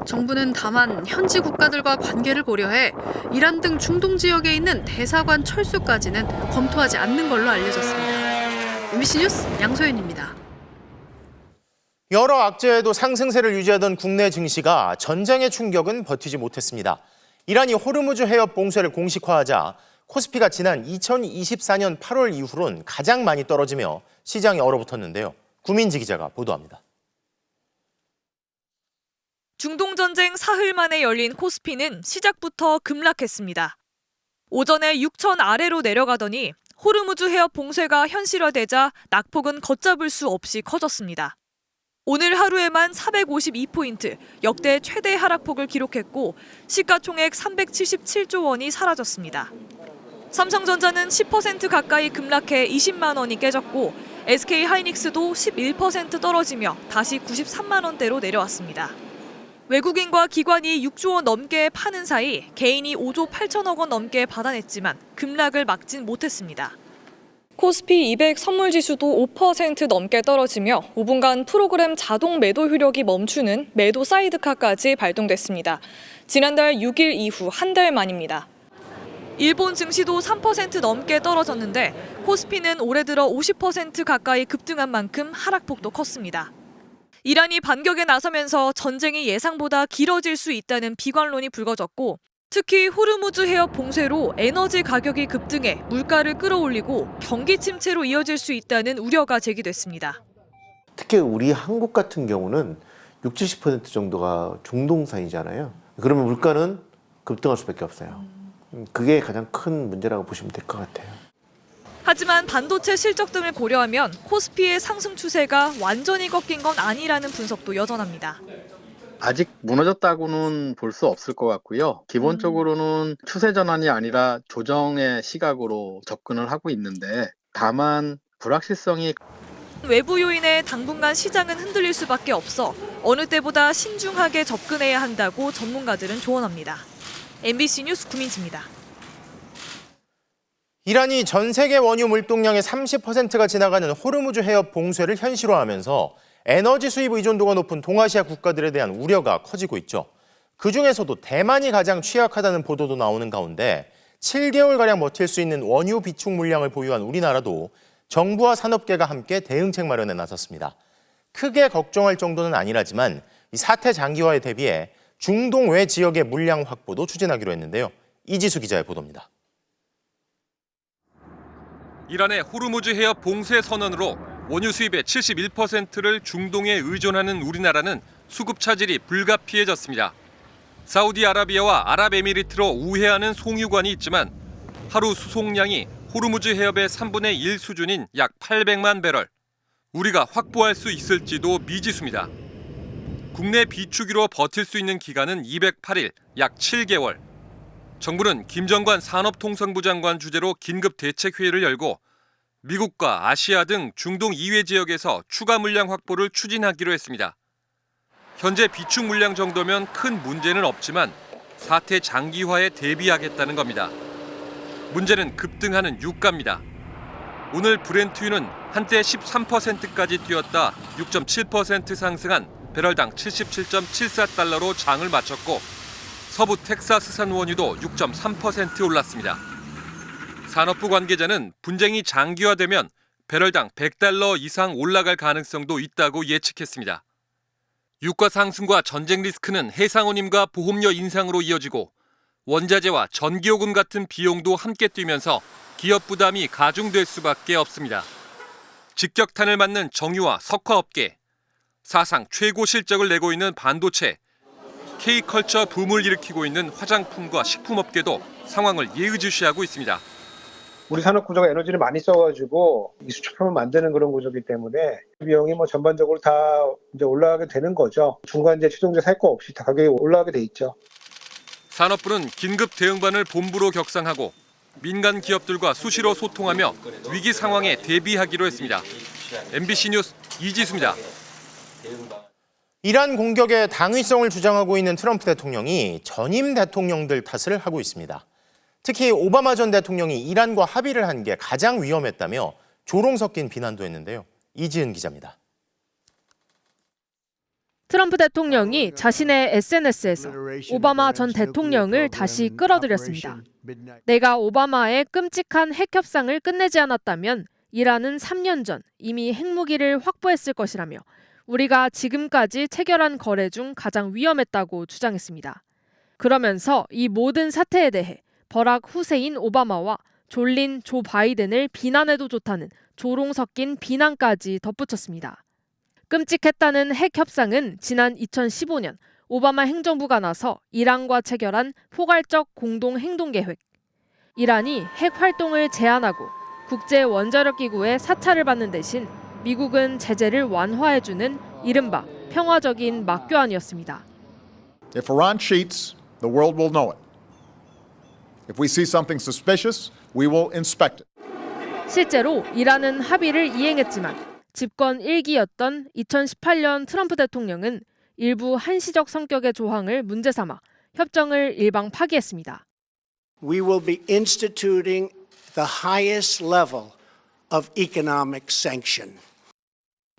정부는 다만 현지 국가들과 관계를 고려해 이란 등 중동 지역에 있는 대사관 철수까지는 검토하지 않는 걸로 알려졌습니다. MBC 뉴스 양소연입니다. 여러 악재에도 상승세를 유지하던 국내 증시가 전쟁의 충격은 버티지 못했습니다. 이란이 호르무즈 해협 봉쇄를 공식화하자 코스피가 지난 2024년 8월 이후론 가장 많이 떨어지며 시장이 얼어붙었는데요. 구민지 기자가 보도합니다. 중동전쟁 사흘 만에 열린 코스피는 시작부터 급락했습니다. 오전에 6천 아래로 내려가더니 호르무즈 해협 봉쇄가 현실화되자 낙폭은 걷잡을 수 없이 커졌습니다. 오늘 하루에만 452포인트, 역대 최대 하락폭을 기록했고 시가총액 377조 원이 사라졌습니다. 삼성전자는 10% 가까이 급락해 20만 원이 깨졌고 SK하이닉스도 11% 떨어지며 다시 93만 원대로 내려왔습니다. 외국인과 기관이 6조 원 넘게 파는 사이 개인이 5조 8천억 원 넘게 받아냈지만 급락을 막진 못했습니다. 코스피 200 선물지수도 5% 넘게 떨어지며 5분간 프로그램 자동 매도 효력이 멈추는 매도 사이드카까지 발동됐습니다. 지난달 6일 이후 한 달 만입니다. 일본 증시도 3% 넘게 떨어졌는데 코스피는 올해 들어 50% 가까이 급등한 만큼 하락폭도 컸습니다. 이란이 반격에 나서면서 전쟁이 예상보다 길어질 수 있다는 비관론이 불거졌고 특히 호르무즈 해협 봉쇄로 에너지 가격이 급등해 물가를 끌어올리고 경기 침체로 이어질 수 있다는 우려가 제기됐습니다. 특히 우리 한국 같은 경우는 60, 70% 정도가 중동산이잖아요. 그러면 물가는 급등할 수밖에 없어요. 그게 가장 큰 문제라고 보시면 될 것 같아요. 하지만 반도체 실적 등을 고려하면 코스피의 상승 추세가 완전히 꺾인 건 아니라는 분석도 여전합니다. 아직 무너졌다고는 볼 수 없을 것 같고요. 기본적으로는 추세 전환이 아니라 조정의 시각으로 접근을 하고 있는데 다만 불확실성이 외부 요인에 당분간 시장은 흔들릴 수밖에 없어 어느 때보다 신중하게 접근해야 한다고 전문가들은 조언합니다. MBC 뉴스 구민지입니다. 이란이 전 세계 원유 물동량의 30%가 지나가는 호르무즈 해협 봉쇄를 현실화하면서 에너지 수입 의존도가 높은 동아시아 국가들에 대한 우려가 커지고 있죠. 그중에서도 대만이 가장 취약하다는 보도도 나오는 가운데 7개월가량 버틸 수 있는 원유 비축 물량을 보유한 우리나라도 정부와 산업계가 함께 대응책 마련에 나섰습니다. 크게 걱정할 정도는 아니라지만 이 사태 장기화에 대비해 중동 외 지역의 물량 확보도 추진하기로 했는데요. 이지수 기자의 보도입니다. 이란의 호르무즈 해협 봉쇄 선언으로 원유 수입의 71%를 중동에 의존하는 우리나라는 수급 차질이 불가피해졌습니다. 사우디아라비아와 아랍에미리트로 우회하는 송유관이 있지만 하루 수송량이 호르무즈 해협의 3분의 1 수준인 약 800만 배럴. 우리가 확보할 수 있을지도 미지수입니다. 국내 비축유로 버틸 수 있는 기간은 208일, 약 7개월. 정부는 김정관 산업통상부 장관 주재로 긴급 대책회의를 열고 미국과 아시아 등 중동 이외 지역에서 추가 물량 확보를 추진하기로 했습니다. 현재 비축 물량 정도면 큰 문제는 없지만 사태 장기화에 대비하겠다는 겁니다. 문제는 급등하는 유가입니다. 오늘 브렌트유는 한때 13%까지 뛰었다 6.7% 상승한 배럴당 77.74달러로 장을 마쳤고 서부 텍사스산 원유도 6.3% 올랐습니다. 산업부 관계자는 분쟁이 장기화되면 배럴당 100달러 이상 올라갈 가능성도 있다고 예측했습니다. 유가 상승과 전쟁 리스크는 해상운임과 보험료 인상으로 이어지고 원자재와 전기요금 같은 비용도 함께 뛰면서 기업 부담이 가중될 수밖에 없습니다. 직격탄을 맞는 정유와 석화업계, 사상 최고 실적을 내고 있는 반도체, K컬처 붐을 일으키고 있는 화장품과 식품업계도 상황을 예의주시하고 있습니다. 우리 산업 구조가 에너지를 많이 써가지고 이 수출품을 만드는 그런 구조이기 때문에 비용이 전반적으로 다 이제 올라가게 되는 거죠. 중간재, 최종재 살 거 없이 다 가격이 올라가게 돼 있죠. 산업부는 긴급 대응반을 본부로 격상하고 민간 기업들과 수시로 소통하며 위기 상황에 대비하기로 했습니다. MBC 뉴스 이지수입니다. 이란 공격의 당위성을 주장하고 있는 트럼프 대통령이 전임 대통령들 탓을 하고 있습니다. 특히 오바마 전 대통령이 이란과 합의를 한 게 가장 위험했다며 조롱 섞인 비난도 했는데요. 이지은 기자입니다. 트럼프 대통령이 자신의 SNS에서 오바마 전 대통령을 다시 끌어들였습니다. 내가 오바마의 끔찍한 핵 협상을 끝내지 않았다면 이란은 3년 전 이미 핵무기를 확보했을 것이라며 우리가 지금까지 체결한 거래 중 가장 위험했다고 주장했습니다. 그러면서 이 모든 사태에 대해 버락 후세인 오바마와 졸린 조 바이든을 비난해도 좋다는 조롱 섞인 비난까지 덧붙였습니다. 끔찍했다는 핵 협상은 지난 2015년 오바마 행정부가 나서 이란과 체결한 포괄적 공동 행동 계획. 이란이 핵 활동을 제한하고 국제 원자력 기구의 사찰을 받는 대신 미국은 제재를 완화해주는 이른바 평화적인 막교환이었습니다. If Iran cheats, the world will know it. If we see something suspicious, we will inspect it. 실제로 이란은 합의를 이행했지만 집권 1기였던 2018년 트럼프 대통령은 일부 한시적 성격의 조항을 문제 삼아 협정을 일방 파기했습니다. We will be instituting the highest level of economic sanction.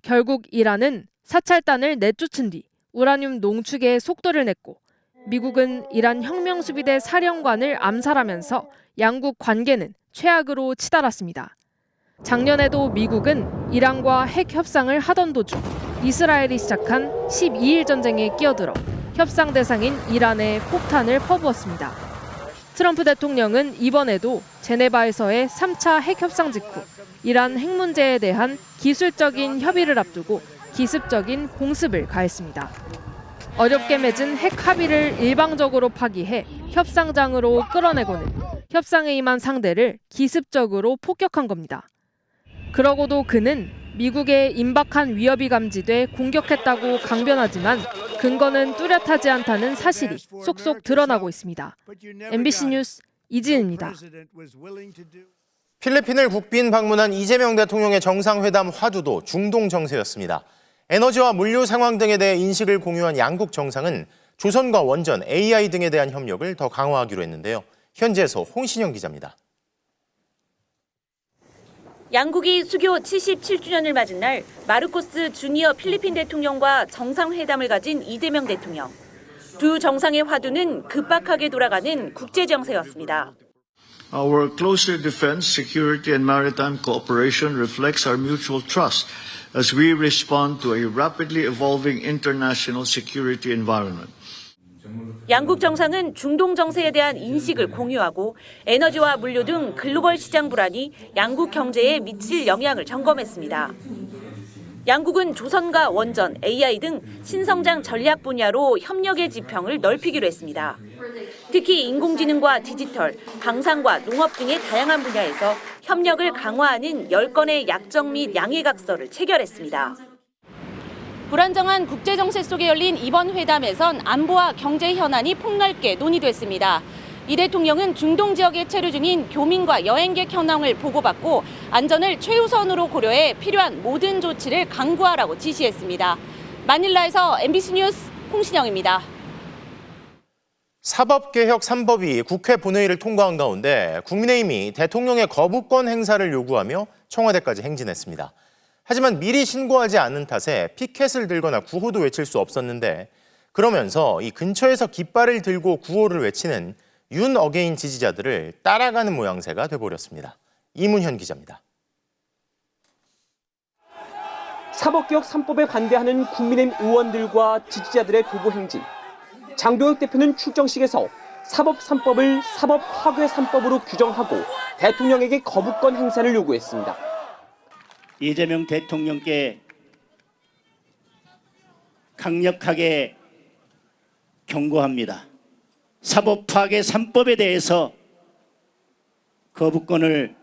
결국 이란은 사찰단을 내쫓은 뒤 우라늄 농축에 속도를 냈고 미국은 이란 혁명수비대 사령관을 암살하면서 양국 관계는 최악으로 치달았습니다. 작년에도 미국은 이란과 핵 협상을 하던 도중 이스라엘이 시작한 12일 전쟁에 끼어들어 협상 대상인 이란에 폭탄을 퍼부었습니다. 트럼프 대통령은 이번에도 제네바에서의 3차 핵 협상 직후 이란 핵 문제에 대한 기술적인 협의를 앞두고 기습적인 공습을 가했습니다. 어렵게 맺은 핵 합의를 일방적으로 파기해 협상장으로 끌어내고는 협상에 임한 상대를 기습적으로 폭격한 겁니다. 그러고도 그는 미국의 임박한 위협이 감지돼 공격했다고 강변하지만 근거는 뚜렷하지 않다는 사실이 속속 드러나고 있습니다. MBC 뉴스 이지은입니다. 필리핀을 국빈 방문한 이재명 대통령의 정상회담 화두도 중동 정세였습니다. 에너지와 물류 상황 등에 대해 인식을 공유한 양국 정상은 조선과 원전, AI 등에 대한 협력을 더 강화하기로 했는데요. 현지에서 홍신영 기자입니다. 양국이 수교 77주년을 맞은 날 마르코스 주니어 필리핀 대통령과 정상회담을 가진 이재명 대통령. 두 정상의 화두는 급박하게 돌아가는 국제 정세였습니다. Our closer defense, security and maritime cooperation reflects our mutual trust as we respond to a rapidly evolving international security environment. 양국 정상은 중동 정세에 대한 인식을 공유하고 에너지와 물류 등 글로벌 시장 불안이 양국 경제에 미칠 영향을 점검했습니다. 양국은 조선과 원전, AI 등 신성장 전략 분야로 협력의 지평을 넓히기로 했습니다. 특히 인공지능과 디지털, 방산과 농업 등의 다양한 분야에서 협력을 강화하는 10건의 약정 및 양해각서를 체결했습니다. 불안정한 국제정세 속에 열린 이번 회담에선 안보와 경제 현안이 폭넓게 논의됐습니다. 이 대통령은 중동 지역에 체류 중인 교민과 여행객 현황을 보고받고 안전을 최우선으로 고려해 필요한 모든 조치를 강구하라고 지시했습니다. 마닐라에서 MBC 뉴스 홍신영입니다. 사법개혁 3법이 국회 본회의를 통과한 가운데 국민의힘이 대통령의 거부권 행사를 요구하며 청와대까지 행진했습니다. 하지만 미리 신고하지 않은 탓에 피켓을 들거나 구호도 외칠 수 없었는데 그러면서 이 근처에서 깃발을 들고 구호를 외치는 윤 어게인 지지자들을 따라가는 모양새가 돼버렸습니다. 이문현 기자입니다. 사법개혁 3법에 반대하는 국민의힘 의원들과 지지자들의 도보 행진. 장동혁 대표는 출정식에서 사법 3법을 사법 파괴 3법으로 규정하고 대통령에게 거부권 행사를 요구했습니다. 이재명 대통령께 강력하게 경고합니다. 사법 파괴 3법에 대해서 거부권을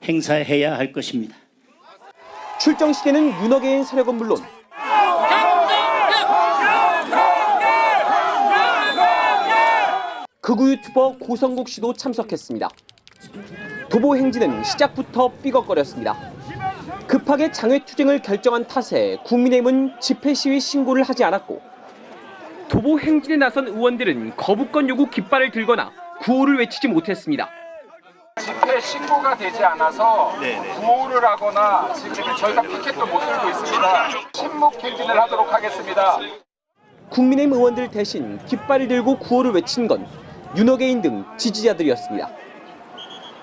행사해야 할 것입니다. 출정식에는 윤 어게인 세력은 물론 극우 유튜버 고성국 씨도 참석했습니다. 도보 행진은 시작부터 삐걱거렸습니다. 급하게 장외투쟁을 결정한 탓에 국민의힘은 집회 시위 신고를 하지 않았고 도보 행진에 나선 의원들은 거부권 요구 깃발을 들거나 구호를 외치지 못했습니다. 집회 신고가 되지 않아서 구호를 하거나 지금 저희가 피켓도 못 들고 있습니다. 침묵 행진을 하도록 하겠습니다. 국민의힘 의원들 대신 깃발을 들고 구호를 외친 건 윤 어게인 등 지지자들이었습니다.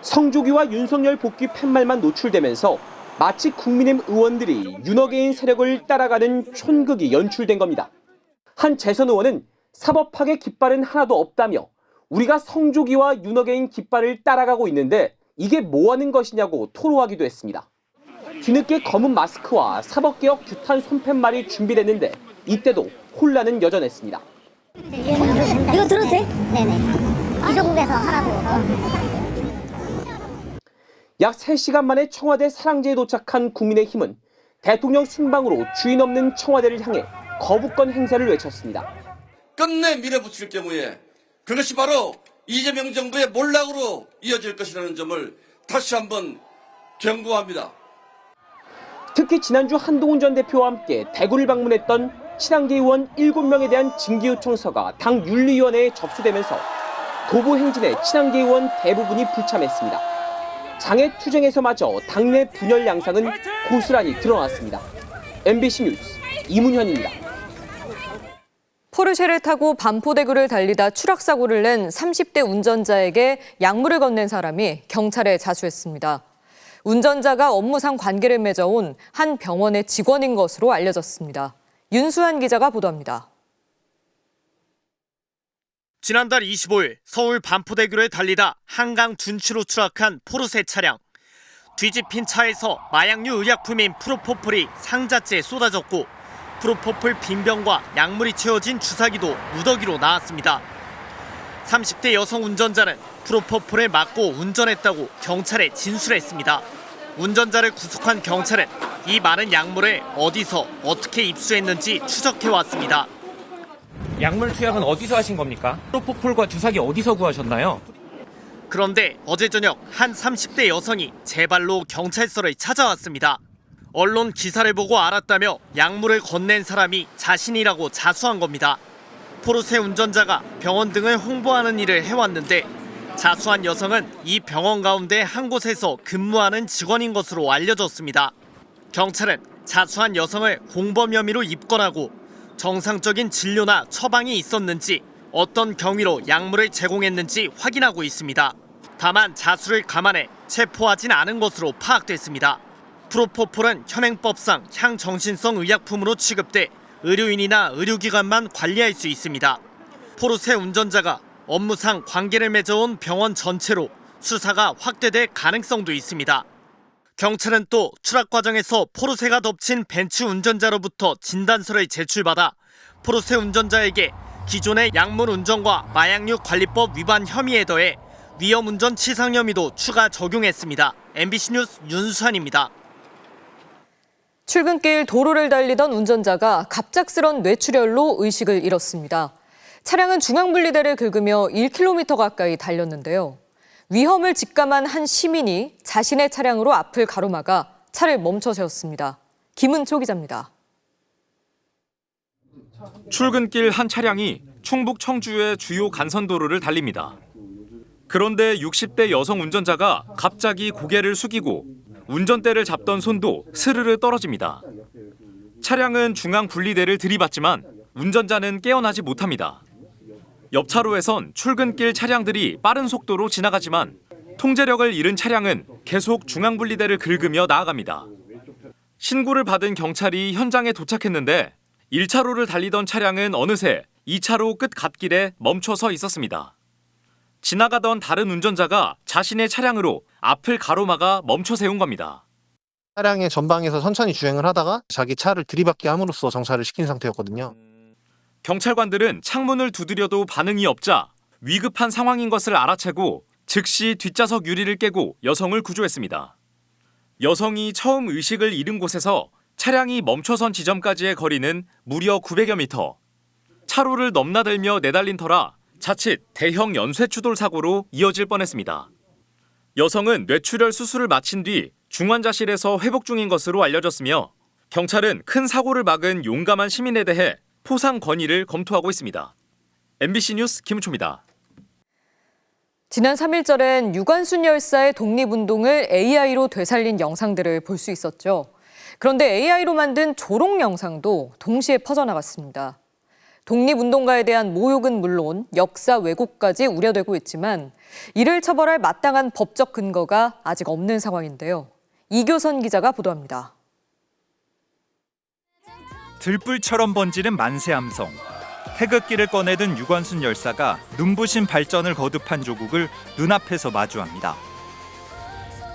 성조기와 윤석열 복귀 팻말만 노출되면서 마치 국민의힘 의원들이 윤 어게인 세력을 따라가는 촌극이 연출된 겁니다. 한 재선 의원은 사법 파괴 깃발은 하나도 없다며 우리가 성조기와 윤 어게인 깃발을 따라가고 있는데 이게 뭐 하는 것이냐고 토로하기도 했습니다. 뒤늦게 검은 마스크와 사법개혁 규탄 손팻말이 준비됐는데 이때도 혼란은 여전했습니다. 이거 들어도 돼? 네네. 기소국에서 하라고. 약 3시간 만에 청와대 사랑제에 도착한 국민의힘은 대통령 순방으로 주인 없는 청와대를 향해 거부권 행사를 외쳤습니다. 끝내 밀어붙일 경우에 그것이 바로 이재명 정부의 몰락으로 이어질 것이라는 점을 다시 한번 경고합니다. 특히 지난주 한동훈 전 대표와 함께 대구를 방문했던 친한계 의원 7명에 대한 징계 요청서가 당 윤리위원회에 접수되면서 도보 행진에 친한계 의원 대부분이 불참했습니다. 장외투쟁에서마저 당내 분열 양상은 고스란히 드러났습니다. MBC 뉴스 이문현입니다. 포르쉐를 타고 반포대교를 달리다 추락사고를 낸 30대 운전자에게 약물을 건넨 사람이 경찰에 자수했습니다. 운전자가 업무상 관계를 맺어온 한 병원의 직원인 것으로 알려졌습니다. 윤수한 기자가 보도합니다. 지난달 25일 서울 반포대교를 달리다 한강 둔치로 추락한 포르쉐 차량. 뒤집힌 차에서 마약류 의약품인 프로포폴이 상자째에 쏟아졌고 프로포폴 빈병과 약물이 채워진 주사기도 무더기로 나왔습니다. 30대 여성 운전자는 프로포폴에 맞고 운전했다고 경찰에 진술했습니다. 운전자를 구속한 경찰은 이 많은 약물을 어디서 어떻게 입수했는지 추적해왔습니다. 약물 투약은 어디서 하신 겁니까? 프로포폴과 주사기 어디서 구하셨나요? 그런데 어제 저녁 한 30대 여성이 제 발로 경찰서를 찾아왔습니다. 언론 기사를 보고 알았다며 약물을 건넨 사람이 자신이라고 자수한 겁니다. 포르쉐 운전자가 병원 등을 홍보하는 일을 해왔는데 자수한 여성은 이 병원 가운데 한 곳에서 근무하는 직원인 것으로 알려졌습니다. 경찰은 자수한 여성을 공범 혐의로 입건하고 정상적인 진료나 처방이 있었는지 어떤 경위로 약물을 제공했는지 확인하고 있습니다. 다만 자수를 감안해 체포하진 않은 것으로 파악됐습니다. 프로포폴은 현행법상 향정신성 의약품으로 취급돼 의료인이나 의료기관만 관리할 수 있습니다. 포르쉐 운전자가 업무상 관계를 맺어온 병원 전체로 수사가 확대될 가능성도 있습니다. 경찰은 또 추락 과정에서 포르쉐가 덮친 벤츠 운전자로부터 진단서를 제출받아 포르쉐 운전자에게 기존의 약물 운전과 마약류 관리법 위반 혐의에 더해 위험운전 치상 혐의도 추가 적용했습니다. MBC 뉴스 윤수환입니다. 출근길 도로를 달리던 운전자가 갑작스런 뇌출혈로 의식을 잃었습니다. 차량은 중앙분리대를 긁으며 1km 가까이 달렸는데요. 위험을 직감한 한 시민이 자신의 차량으로 앞을 가로막아 차를 멈춰 세웠습니다. 김은초 기자입니다. 출근길 한 차량이 충북 청주의 주요 간선도로를 달립니다. 그런데 60대 여성 운전자가 갑자기 고개를 숙이고 운전대를 잡던 손도 스르르 떨어집니다. 차량은 중앙 분리대를 들이받지만 운전자는 깨어나지 못합니다. 옆 차로에선 출근길 차량들이 빠른 속도로 지나가지만 통제력을 잃은 차량은 계속 중앙 분리대를 긁으며 나아갑니다. 신고를 받은 경찰이 현장에 도착했는데 1차로를 달리던 차량은 어느새 2차로 끝 갓길에 멈춰서 있었습니다. 지나가던 다른 운전자가 자신의 차량으로 앞을 가로막아 멈춰 세운 겁니다. 차량의 전방에서 천천히 주행을 하다가 자기 차를 들이받게 함으로써 정차를 시킨 상태였거든요. 경찰관들은 창문을 두드려도 반응이 없자 위급한 상황인 것을 알아채고 즉시 뒷좌석 유리를 깨고 여성을 구조했습니다. 여성이 처음 의식을 잃은 곳에서 차량이 멈춰선 지점까지의 거리는 무려 900여 미터. 차로를 넘나들며 내달린 터라 자칫 대형 연쇄추돌 사고로 이어질 뻔했습니다. 여성은 뇌출혈 수술을 마친 뒤 중환자실에서 회복 중인 것으로 알려졌으며 경찰은 큰 사고를 막은 용감한 시민에 대해 포상 건의를 검토하고 있습니다. MBC 뉴스 김은초입니다. 지난 3일절엔 유관순 열사의 독립운동을 AI로 되살린 영상들을 볼 수 있었죠. 그런데 AI로 만든 조롱 영상도 동시에 퍼져나갔습니다. 독립운동가에 대한 모욕은 물론 역사 왜곡까지 우려되고 있지만 이를 처벌할 마땅한 법적 근거가 아직 없는 상황인데요. 이교선 기자가 보도합니다. 들불처럼 번지는 만세 함성. 태극기를 꺼내든 유관순 열사가 눈부신 발전을 거듭한 조국을 눈앞에서 마주합니다.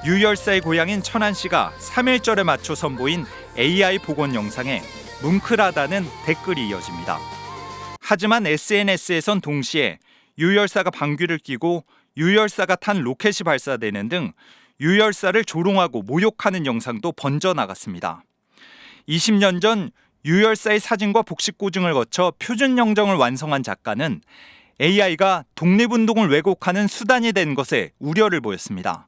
유 열사의 고향인 천안시가 3.1절에 맞춰 선보인 AI 복원 영상에 뭉클하다는 댓글이 이어집니다. 하지만 SNS에선 동시에 유 열사가 방귀를 뀌고 유 열사가 탄 로켓이 발사되는 등 유 열사를 조롱하고 모욕하는 영상도 번져나갔습니다. 20년 전 유 열사의 사진과 복식 고증을 거쳐 표준 영정을 완성한 작가는 AI가 독립운동을 왜곡하는 수단이 된 것에 우려를 보였습니다.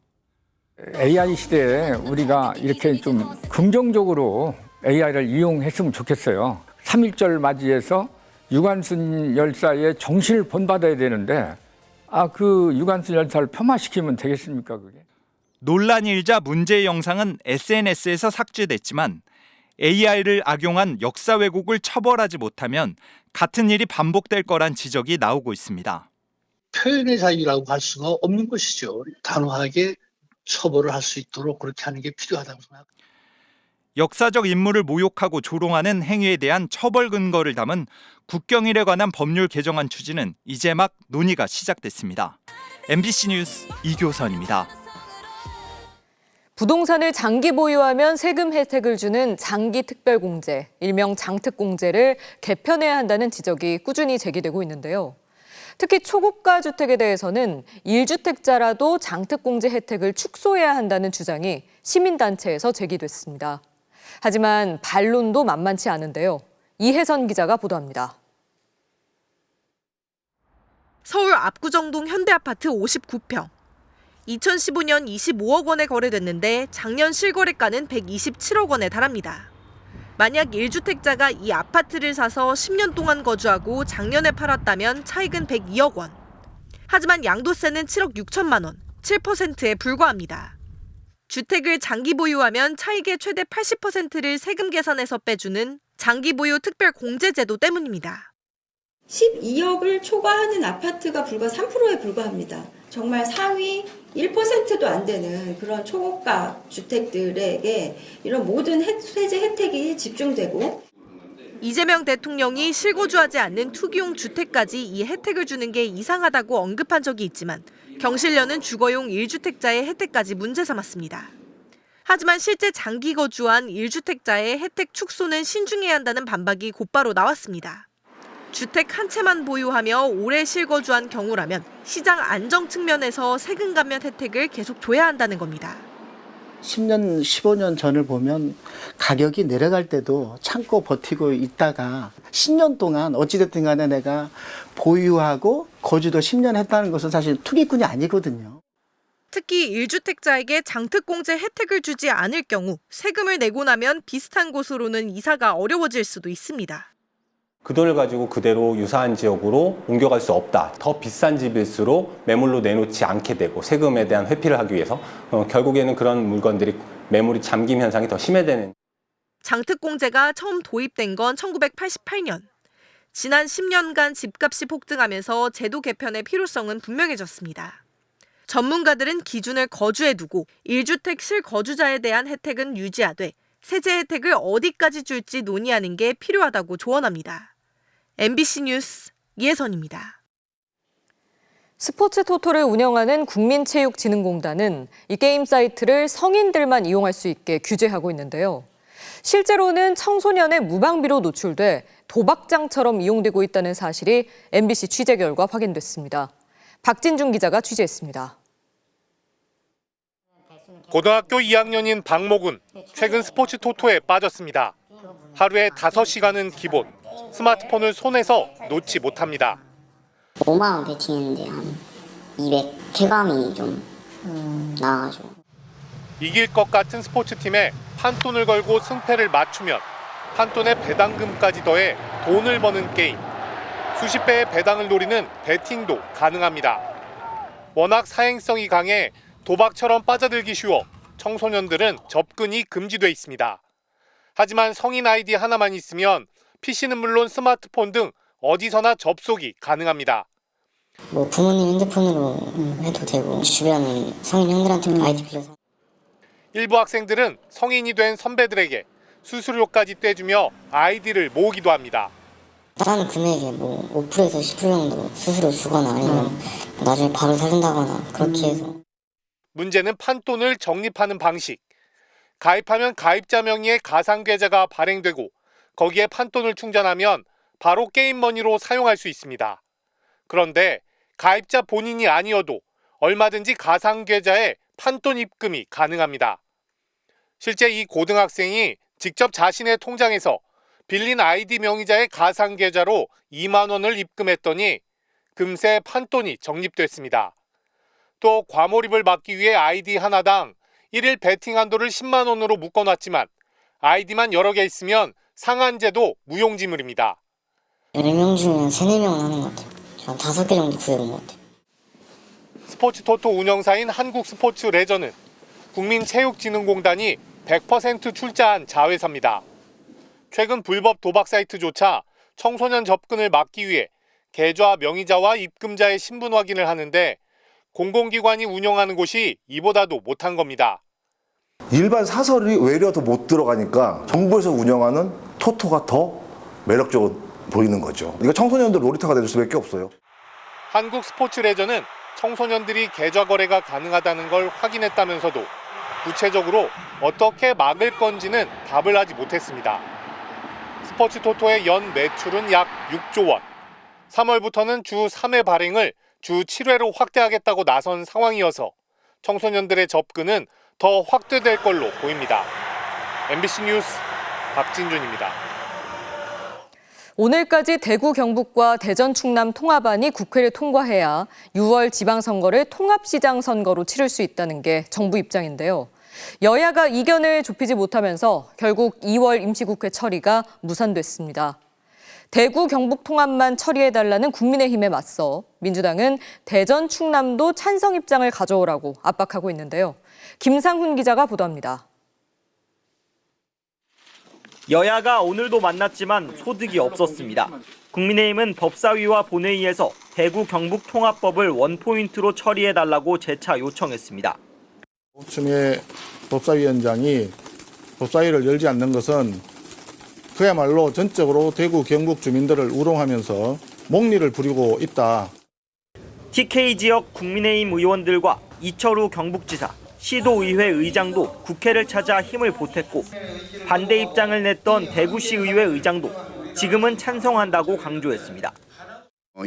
AI 시대에 우리가 이렇게 좀 긍정적으로 AI를 이용했으면 좋겠어요. 3.1절 맞이해서 유관순 열사의 정신을 본받아야 되는데 그 유관순 열사를 폄하시키면 되겠습니까, 그게? 논란이 일자 문제의 영상은 SNS에서 삭제됐지만 AI를 악용한 역사 왜곡을 처벌하지 못하면 같은 일이 반복될 거란 지적이 나오고 있습니다. 표현의 자유라고 할 수가 없는 것이죠. 단호하게 처벌을 할 수 있도록 그렇게 하는 게 필요하다고 생각합니다. 역사적 인물을 모욕하고 조롱하는 행위에 대한 처벌 근거를 담은 국경일에 관한 법률 개정안 추진은 이제 막 논의가 시작됐습니다. MBC 뉴스 이교선입니다. 부동산을 장기 보유하면 세금 혜택을 주는 장기특별공제, 일명 장특공제를 개편해야 한다는 지적이 꾸준히 제기되고 있는데요. 특히 초고가 주택에 대해서는 1주택자라도 장특공제 혜택을 축소해야 한다는 주장이 시민단체에서 제기됐습니다. 하지만 반론도 만만치 않은데요. 이혜선 기자가 보도합니다. 서울 압구정동 현대아파트 59평. 2015년 25억 원에 거래됐는데 작년 실거래가는 127억 원에 달합니다. 만약 1주택자가 이 아파트를 사서 10년 동안 거주하고 작년에 팔았다면 차익은 102억 원. 하지만 양도세는 7억 6천만 원, 7%에 불과합니다. 주택을 장기 보유하면 차익의 최대 80%를 세금 계산해서 빼주는 장기 보유 특별 공제 제도 때문입니다. 12억을 초과하는 아파트가 불과 3%에 불과합니다. 정말 상위 1%도 안 되는 그런 초고가 주택들에게 이런 모든 세제 혜택이 집중되고 이재명 대통령이 실거주하지 않는 투기용 주택까지 이 혜택을 주는 게 이상하다고 언급한 적이 있지만 경실련은 주거용 1주택자의 혜택까지 문제 삼았습니다. 하지만 실제 장기 거주한 1주택자의 혜택 축소는 신중해야 한다는 반박이 곧바로 나왔습니다. 주택 한 채만 보유하며 오래 실거주한 경우라면 시장 안정 측면에서 세금 감면 혜택을 계속 줘야 한다는 겁니다. 10년, 15년 전을 보면 가격이 내려갈 때도 참고 버티고 있다가 10년 동안 어찌됐든 간에 내가 보유하고 거주도 10년 했다는 것은 사실 투기꾼이 아니거든요. 특히 1주택자에게 장특공제 혜택을 주지 않을 경우 세금을 내고 나면 비슷한 곳으로는 이사가 어려워질 수도 있습니다. 그 돈을 가지고 그대로 유사한 지역으로 옮겨갈 수 없다. 더 비싼 집일수록 매물로 내놓지 않게 되고 세금에 대한 회피를 하기 위해서 결국에는 그런 물건들이 매물이 잠김 현상이 더 심해지는. 장특공제가 처음 도입된 건 1988년. 지난 10년간 집값이 폭등하면서 제도 개편의 필요성은 분명해졌습니다. 전문가들은 기준을 거주에 두고 1주택 실거주자에 대한 혜택은 유지하되 세제 혜택을 어디까지 줄지 논의하는 게 필요하다고 조언합니다. MBC 뉴스 이혜선입니다. 스포츠 토토를 운영하는 국민체육진흥공단은 이 게임 사이트를 성인들만 이용할 수 있게 규제하고 있는데요. 실제로는 청소년의 무방비로 노출돼 도박장처럼 이용되고 있다는 사실이 MBC 취재 결과 확인됐습니다. 박진중 기자가 취재했습니다. 고등학교 2학년인 박모군, 최근 스포츠 토토에 빠졌습니다. 하루에 5시간은 기본, 스마트폰을 손에서 놓지 못합니다. 5만 원 배팅했는데 한 200, 쾌감이 좀 나와가지고. 이길 것 같은 스포츠팀에 판돈을 걸고 승패를 맞추면 판돈에 배당금까지 더해 돈을 버는 게임. 수십 배의 배당을 노리는 베팅도 가능합니다. 워낙 사행성이 강해 도박처럼 빠져들기 쉬워 청소년들은 접근이 금지돼 있습니다. 하지만 성인 아이디 하나만 있으면 PC는 물론 스마트폰 등 어디서나 접속이 가능합니다. 부모님 핸드폰으로 해도 되고 주변 성인 형들한테 아이디 빌려서. 일부 학생들은 성인이 된 선배들에게 수수료까지 떼주며 아이디를 모으기도 합니다. 다른 금액에 5%에서 10% 정도 수수료 주거나 아니면 나중에 바로 사준다거나 그렇게 해서. 문제는 판돈을 적립하는 방식. 가입하면 가입자 명의의 가상 계좌가 발행되고 거기에 판돈을 충전하면 바로 게임머니로 사용할 수 있습니다. 그런데 가입자 본인이 아니어도 얼마든지 가상 계좌에 판돈 입금이 가능합니다. 실제 이 고등학생이 직접 자신의 통장에서 빌린 아이디 명의자의 가상 계좌로 2만 원을 입금했더니 금세 판돈이 적립됐습니다. 또 과몰입을 막기 위해 아이디 하나당 1일 베팅 한도를 10만 원으로 묶어놨지만 아이디만 여러 개 있으면 상한제도 무용지물입니다. 10명 중에 3, 4명은 하는 것 같아요. 한 5개 정도 구해본 것 같아요. 스포츠 토토 운영사인 한국스포츠레저는 국민체육진흥공단이 100% 출자한 자회사입니다. 최근 불법 도박 사이트조차 청소년 접근을 막기 위해 계좌 명의자와 입금자의 신분 확인을 하는데 공공기관이 운영하는 곳이 이보다도 못한 겁니다. 일반 사설이 외려 더 못 들어가니까 정부에서 운영하는 토토가 더 매력적으로 보이는 거죠. 이거 청소년들 놀이터가 될 수밖에 없어요. 한국스포츠레저는 청소년들이 계좌 거래가 가능하다는 걸 확인했다면서도 구체적으로 어떻게 막을 건지는 답을 하지 못했습니다. 스포츠 토토의 연 매출은 약 6조 원. 3월부터는 주 3회 발행을 주 7회로 확대하겠다고 나선 상황이어서 청소년들의 접근은 더 확대될 걸로 보입니다. MBC 뉴스 박진준입니다. 오늘까지 대구 경북과 대전 충남 통합안이 국회를 통과해야 6월 지방선거를 통합시장 선거로 치를 수 있다는 게 정부 입장인데요. 여야가 이견을 좁히지 못하면서 결국 2월 임시국회 처리가 무산됐습니다. 대구 경북 통합만 처리해달라는 국민의힘에 맞서 민주당은 대전 충남도 찬성 입장을 가져오라고 압박하고 있는데요. 김상훈 기자가 보도합니다. 여야가 오늘도 만났지만 소득이 없었습니다. 국민의힘은 법사위와 본회의에서 대구 경북 통합법을 원포인트로 처리해달라고 재차 요청했습니다. 추미애 법사위원장이 법사위를 열지 않는 것은 그야말로 전적으로 대구 경북 주민들을 우롱하면서 목리를 부리고 있다. TK 지역 국민의힘 의원들과 이철우 경북지사, 시도의회 의장도 국회를 찾아 힘을 보탰고 반대 입장을 냈던 대구시 의회 의장도 지금은 찬성한다고 강조했습니다.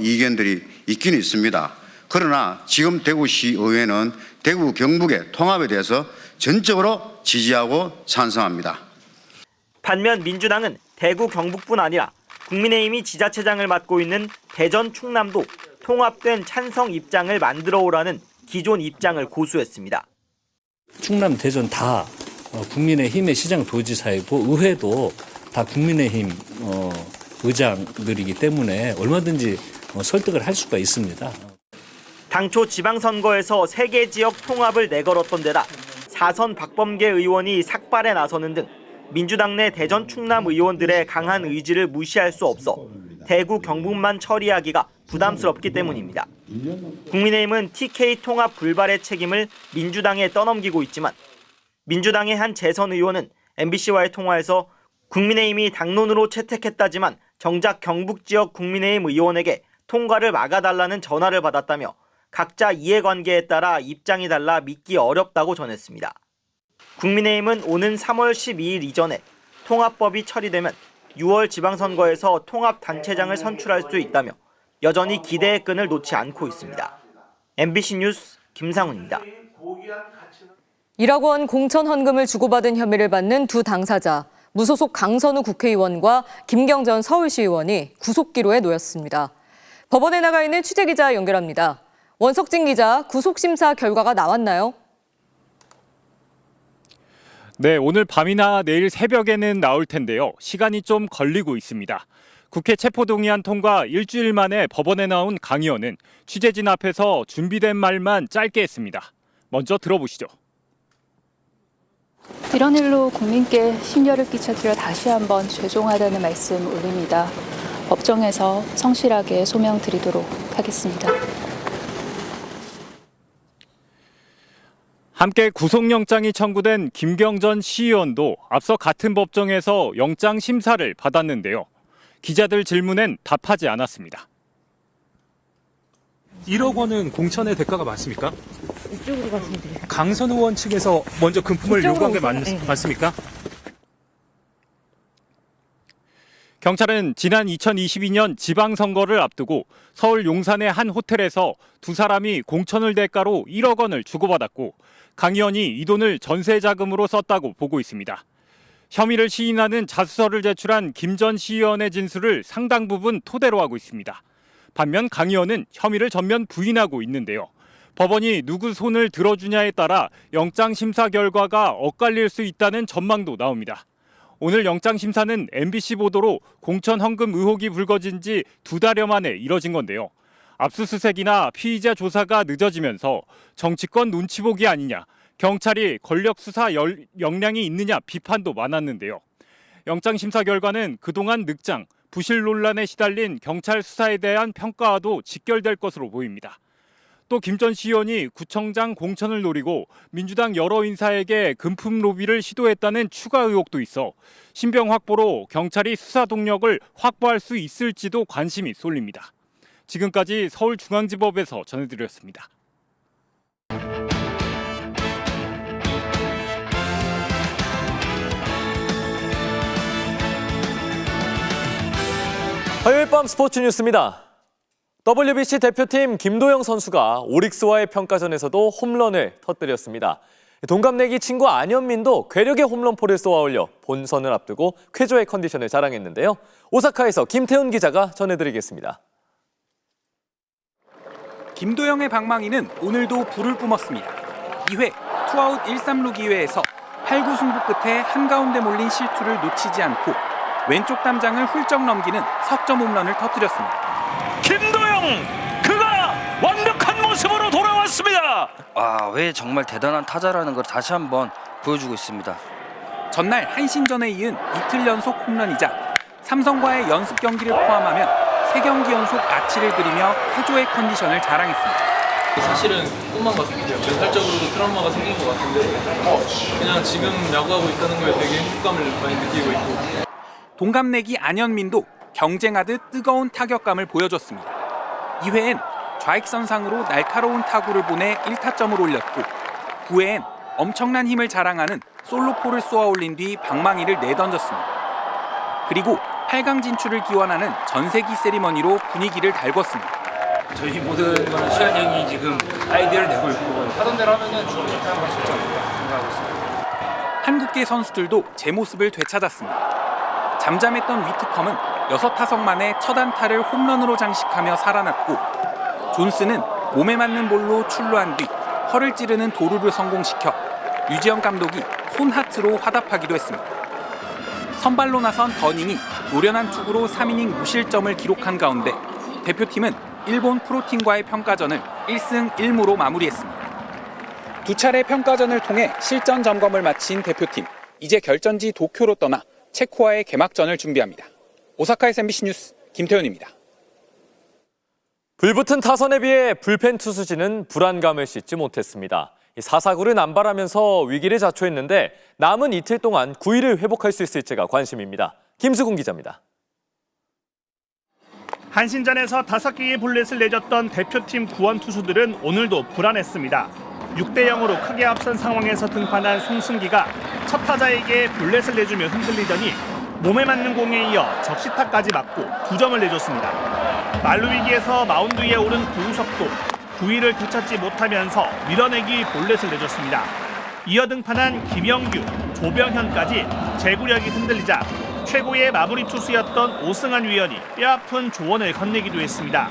이견들이 있긴 있습니다. 그러나 지금 대구시 의회는 대구 경북의 통합에 대해서 전적으로 지지하고 찬성합니다. 반면 민주당은 대구 경북뿐 아니라 국민의힘이 지자체장을 맡고 있는 대전 충남도 통합된 찬성 입장을 만들어 오라는 기존 입장을 고수했습니다. 충남, 대전 다 국민의힘의 시장도지사이고 의회도 다 국민의힘 의장들이기 때문에 얼마든지 설득을 할 수가 있습니다. 당초 지방선거에서 3개 지역 통합을 내걸었던 데다 4선 박범계 의원이 삭발에 나서는 등 민주당 내 대전 충남 의원들의 강한 의지를 무시할 수 없어 대구 경북만 처리하기가 부담스럽기 때문입니다. 국민의힘은 TK 통합 불발의 책임을 민주당에 떠넘기고 있지만 민주당의 한 재선 의원은 MBC와의 통화에서 국민의힘이 당론으로 채택했다지만 정작 경북 지역 국민의힘 의원에게 통과를 막아달라는 전화를 받았다며 각자 이해관계에 따라 입장이 달라 믿기 어렵다고 전했습니다. 국민의힘은 오는 3월 12일 이전에 통합법이 처리되면 6월 지방선거에서 통합단체장을 선출할 수 있다며 여전히 기대의 끈을 놓지 않고 있습니다. MBC 뉴스 김상훈입니다. 1억 원 공천 헌금을 주고받은 혐의를 받는 두 당사자, 무소속 강선우 국회의원과 김경전 서울시 의원이 구속기로에 놓였습니다. 법원에 나가 있는 취재기자 연결합니다. 원석진 기자, 구속심사 결과가 나왔나요? 네, 오늘 밤이나 내일 새벽에는 나올 텐데요. 시간이 좀 걸리고 있습니다. 국회 체포동의안 통과 일주일 만에 법원에 나온 강 의원은 취재진 앞에서 준비된 말만 짧게 했습니다. 먼저 들어보시죠. 이런 일로 국민께 심려를 끼쳐드려 다시 한번 죄송하다는 말씀 올립니다. 법정에서 성실하게 소명드리도록 하겠습니다. 함께 구속영장이 청구된 김경전 시의원도 앞서 같은 법정에서 영장 심사를 받았는데요. 기자들 질문엔 답하지 않았습니다. 1억 원은 공천의 대가가 맞습니까? 이쪽으로 말씀드릴게요. 강선 의원 측에서 먼저 금품을 요구한 게 맞습니까? 경찰은 지난 2022년 지방선거를 앞두고 서울 용산의 한 호텔에서 두 사람이 공천을 대가로 1억 원을 주고받았고 강 의원이 이 돈을 전세 자금으로 썼다고 보고 있습니다. 혐의를 시인하는 자수서를 제출한 김 전 시의원의 진술을 상당 부분 토대로 하고 있습니다. 반면 강 의원은 혐의를 전면 부인하고 있는데요. 법원이 누구 손을 들어주냐에 따라 영장 심사 결과가 엇갈릴 수 있다는 전망도 나옵니다. 오늘 영장 심사는 MBC 보도로 공천 헌금 의혹이 불거진 지 2달여 만에 이뤄진 건데요. 압수수색이나 피의자 조사가 늦어지면서 정치권 눈치 보기 아니냐, 경찰이 권력 수사 역량이 있느냐 비판도 많았는데요. 영장 심사 결과는 그동안 늑장, 부실 논란에 시달린 경찰 수사에 대한 평가와도 직결될 것으로 보입니다. 또 김 전 시의원이 구청장 공천을 노리고 민주당 여러 인사에게 금품 로비를 시도했다는 추가 의혹도 있어 신병 확보로 경찰이 수사 동력을 확보할 수 있을지도 관심이 쏠립니다. 지금까지 서울중앙지법에서 전해드렸습니다. 화요일 밤 스포츠 뉴스입니다. WBC 대표팀 김도영 선수가 오릭스와의 평가전에서도 홈런을 터뜨렸습니다. 동갑내기 친구 안현민도 괴력의 홈런포를 쏘아올려 본선을 앞두고 쾌조의 컨디션을 자랑했는데요. 오사카에서 김태훈 기자가 전해드리겠습니다. 김도영의 방망이는 오늘도 불을 뿜었습니다. 2회 투아웃 1-3루 기회에서 8구 승부 끝에 한가운데 몰린 실투를 놓치지 않고 왼쪽 담장을 훌쩍 넘기는 석점 홈런을 터뜨렸습니다. 김도영! 그가 완벽한 모습으로 돌아왔습니다. 왜 정말 대단한 타자라는 걸 다시 한번 보여주고 있습니다. 전날 한신전에 이은 이틀 연속 홈런이자 삼성과의 연습 경기를 포함하면 3경기 연속 아치를 그리며 쾌조의 컨디션을 자랑했습니다. 사실은 꿈만 같습니다. 멘탈적으로도 트라우마가 생긴 것 같은데 그냥 지금 야구하고 있다는 거에 되게 행복감을 많이 느끼고 있고. 동갑내기 안현민도 경쟁하듯 뜨거운 타격감을 보여줬습니다. 2회엔 좌익선상으로 날카로운 타구를 보내 1타점을 올렸고 9회엔 엄청난 힘을 자랑하는 솔로포를 쏘아올린 뒤 방망이를 내던졌습니다. 그리고 8강 진출을 기원하는 전세기 세리머니로 분위기를 달궜습니다. 저희 모든 거는 수현 형이 지금 아이디어를 내고 있고 하던 대로 하면은 충분히 잘하는 걸 진짜 생각하고 있습니다. 한국계 선수들도 제 모습을 되찾았습니다. 잠잠했던 위트컴은 6타석 만에 첫 안타를 홈런으로 장식하며 살아났고 존스는 몸에 맞는 볼로 출루한 뒤 허를 찌르는 도루를 성공시켜 유지영 감독이 손하트로 화답하기도 했습니다. 선발로 나선 더닝이 노련한 투구로 3이닝 무실점을 기록한 가운데 대표팀은 일본 프로팀과의 평가전을 1승 1무로 마무리했습니다. 두 차례 평가전을 통해 실전 점검을 마친 대표팀. 이제 결전지 도쿄로 떠나 체코와의 개막전을 준비합니다. 오사카에서 MBC 뉴스 김태훈입니다. 불붙은 타선에 비해 불펜 투수진은 불안감을 씻지 못했습니다. 4사구를 남발하면서 위기를 자초했는데 남은 이틀 동안 9위를 회복할 수 있을지가 관심입니다. 김수근 기자입니다. 한신전에서 5개의 볼넷을 내줬던 대표팀 구원 투수들은 오늘도 불안했습니다. 6대0으로 크게 앞선 상황에서 등판한 송승기가 첫 타자에게 볼넷을 내주며 흔들리더니 몸에 맞는 공에 이어 적시타까지 맞고 2점을 내줬습니다. 만루 위기에서 마운드 위에 오른 구우석도 9위를 되찾지 못하면서 밀어내기 볼넷을 내줬습니다. 이어 등판한 김영규, 조병현까지 제구력이 흔들리자 최고의 마무리 투수였던 오승환 위원이 뼈아픈 조언을 건네기도 했습니다.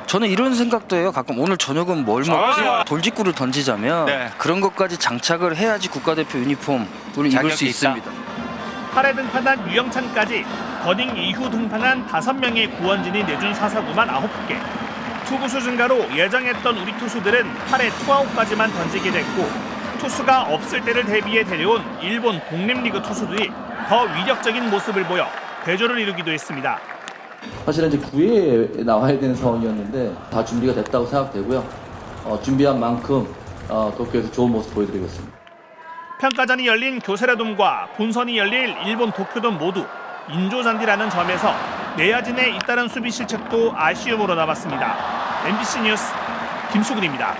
저는 이런 생각도 해요. 가끔 오늘 저녁은 뭘 먹지? 돌직구를 던지자면 그런 것까지 장착을 해야지 국가대표 유니폼을 입을 수 있습니다. 8회 등판한 유영찬까지 더닝 이후 등판한 5명의 구원진이 내준 4사구만 9개. 투구수 증가로 예정했던 우리 투수들은 8회 투아웃까지만 던지게 됐고 투수가 없을 때를 대비해 데려온 일본 독립리그 투수들이 더 위력적인 모습을 보여 대조를 이루기도 했습니다. 사실은 이제 9회에 나와야 되는 상황이었는데 다 준비가 됐다고 생각되고요. 준비한 만큼 도쿄에서 좋은 모습 보여드리겠습니다. 평가전이 열린 교세라돔과 본선이 열릴 일본 도쿄돔 모두 인조잔디라는 점에서 내야진의 잇따른 수비 실책도 아쉬움으로 남았습니다. MBC 뉴스 김수근입니다.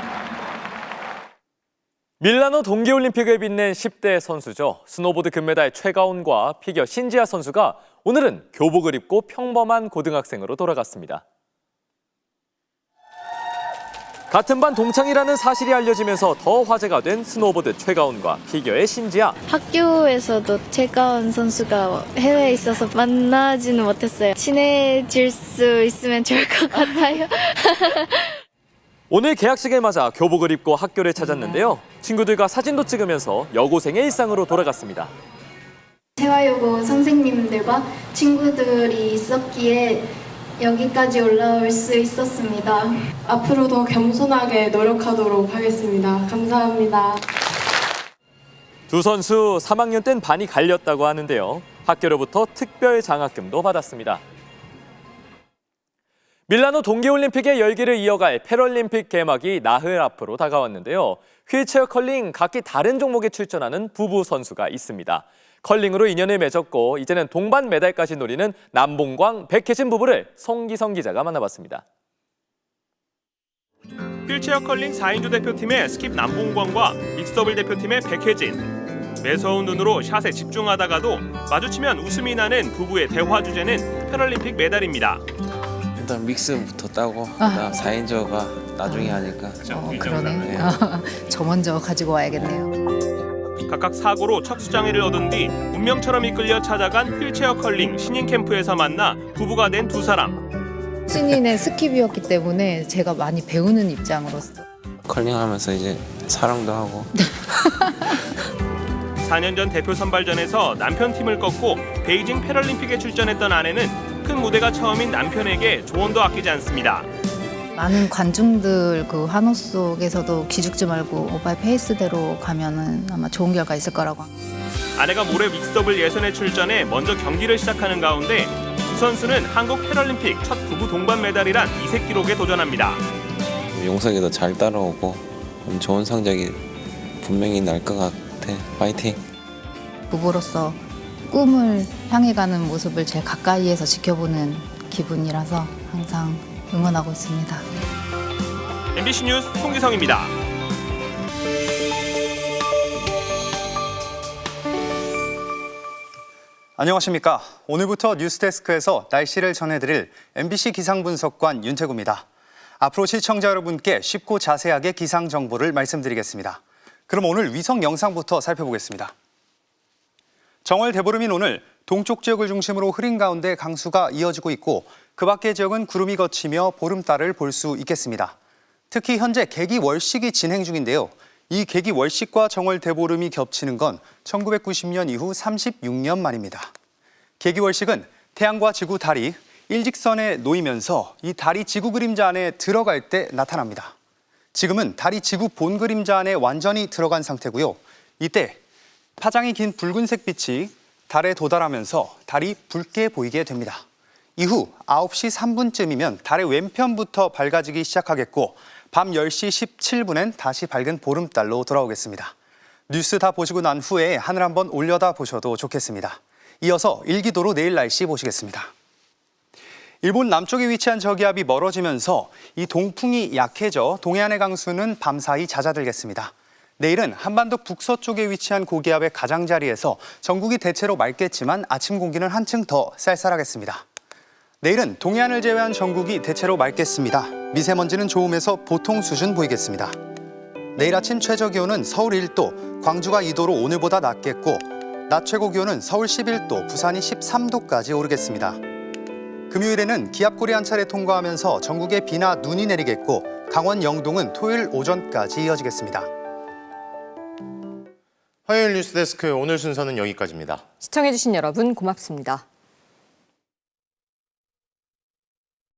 밀라노 동계올림픽을 빛낸 10대 선수죠. 스노보드 금메달 최가온과 피겨 신지아 선수가 오늘은 교복을 입고 평범한 고등학생으로 돌아갔습니다. 같은 반 동창이라는 사실이 알려지면서 더 화제가 된 스노보드 최가온과 피겨의 신지아. 학교에서도 최가온 선수가 해외에 있어서 만나지는 못했어요. 친해질 수 있으면 좋을 것 같아요. 오늘 개학식을 맞아 교복을 입고 학교를 찾았는데요. 친구들과 사진도 찍으면서 여고생의 일상으로 돌아갔습니다. 재활여고 선생님들과 친구들이 있었기에 여기까지 올라올 수 있었습니다. 앞으로 더 겸손하게 노력하도록 하겠습니다. 감사합니다. 두 선수 3학년 땐 반이 갈렸다고 하는데요. 학교로부터 특별 장학금도 받았습니다. 밀라노 동계올림픽의 열기를 이어갈 패럴림픽 개막이 나흘 앞으로 다가왔는데요. 휠체어 컬링 각기 다른 종목에 출전하는 부부 선수가 있습니다. 컬링으로 인연을 맺었고 이제는 동반 메달까지 노리는 남봉광, 백혜진 부부를 송기성 기자가 만나봤습니다. 휠체어 컬링 4인조 대표팀의 스킵 남봉광과 믹스더블 대표팀의 백혜진. 매서운 눈으로 샷에 집중하다가도 마주치면 웃음이 나는 부부의 대화 주제는 패럴림픽 메달입니다. 일단 믹스부터 따고 그다음 4인조가 나중에 하니까. 그러네. 저 먼저 가지고 와야겠네요. 각각 사고로 척수장애를 얻은 뒤 운명처럼 이끌려 찾아간 휠체어 컬링 신인 캠프에서 만나 부부가 된 두 사람. 신인의 스킵이었기 때문에 제가 많이 배우는 입장으로서 컬링하면서 이제 사랑도 하고 4년 전 대표 선발전에서 남편 팀을 꺾고 베이징 패럴림픽에 출전했던 아내는 큰 무대가 처음인 남편에게 조언도 아끼지 않습니다. 많은 관중들 그 환호 속에서도 기죽지 말고 오빠의 페이스대로 가면은 아마 좋은 결과 있을 거라고. 아내가 모레 믹스더블 예선에 출전해 먼저 경기를 시작하는 가운데 두 선수는 한국 패럴림픽 첫 부부 동반 메달이란 이색 기록에 도전합니다. 용석이도 잘 따라오고 좋은 성적이 분명히 날 것 같아. 파이팅. 부부로서 꿈을 향해 가는 모습을 제일 가까이에서 지켜보는 기분이라서 항상 응원하고 있습니다. MBC 뉴스 송기성입니다. 안녕하십니까. 오늘부터 뉴스데스크에서 날씨를 전해드릴 MBC 기상분석관 윤태구입니다. 앞으로 시청자 여러분께 쉽고 자세하게 기상 정보를 말씀드리겠습니다. 그럼 오늘 위성 영상부터 살펴보겠습니다. 정월 대보름인 오늘 동쪽 지역을 중심으로 흐린 가운데 강수가 이어지고 있고 그 밖의 지역은 구름이 걷히며 보름달을 볼 수 있겠습니다. 특히 현재 개기월식이 진행 중인데요. 이 개기월식과 정월 대보름이 겹치는 건 1990년 이후 36년 만입니다. 개기월식은 태양과 지구, 달이 일직선에 놓이면서 이 달이 지구 그림자 안에 들어갈 때 나타납니다. 지금은 달이 지구 본 그림자 안에 완전히 들어간 상태고요. 이때 파장이 긴 붉은색 빛이 달에 도달하면서 달이 붉게 보이게 됩니다. 이후 9시 3분쯤이면 달의 왼편부터 밝아지기 시작하겠고 밤 10시 17분엔 다시 밝은 보름달로 돌아오겠습니다. 뉴스 다 보시고 난 후에 하늘 한번 올려다 보셔도 좋겠습니다. 이어서 일기도로 내일 날씨 보시겠습니다. 일본 남쪽에 위치한 저기압이 멀어지면서 이 동풍이 약해져 동해안의 강수는 밤사이 잦아들겠습니다. 내일은 한반도 북서쪽에 위치한 고기압의 가장자리에서 전국이 대체로 맑겠지만 아침 공기는 한층 더 쌀쌀하겠습니다. 내일은 동해안을 제외한 전국이 대체로 맑겠습니다. 미세먼지는 좋음에서 보통 수준 보이겠습니다. 내일 아침 최저 기온은 서울 1도, 광주가 2도로 오늘보다 낮겠고 낮 최고 기온은 서울 11도, 부산이 13도까지 오르겠습니다. 금요일에는 기압골이 한 차례 통과하면서 전국에 비나 눈이 내리겠고 강원 영동은 토요일 오전까지 이어지겠습니다. 화요일 뉴스데스크 오늘 순서는 여기까지입니다. 시청해주신 여러분 고맙습니다.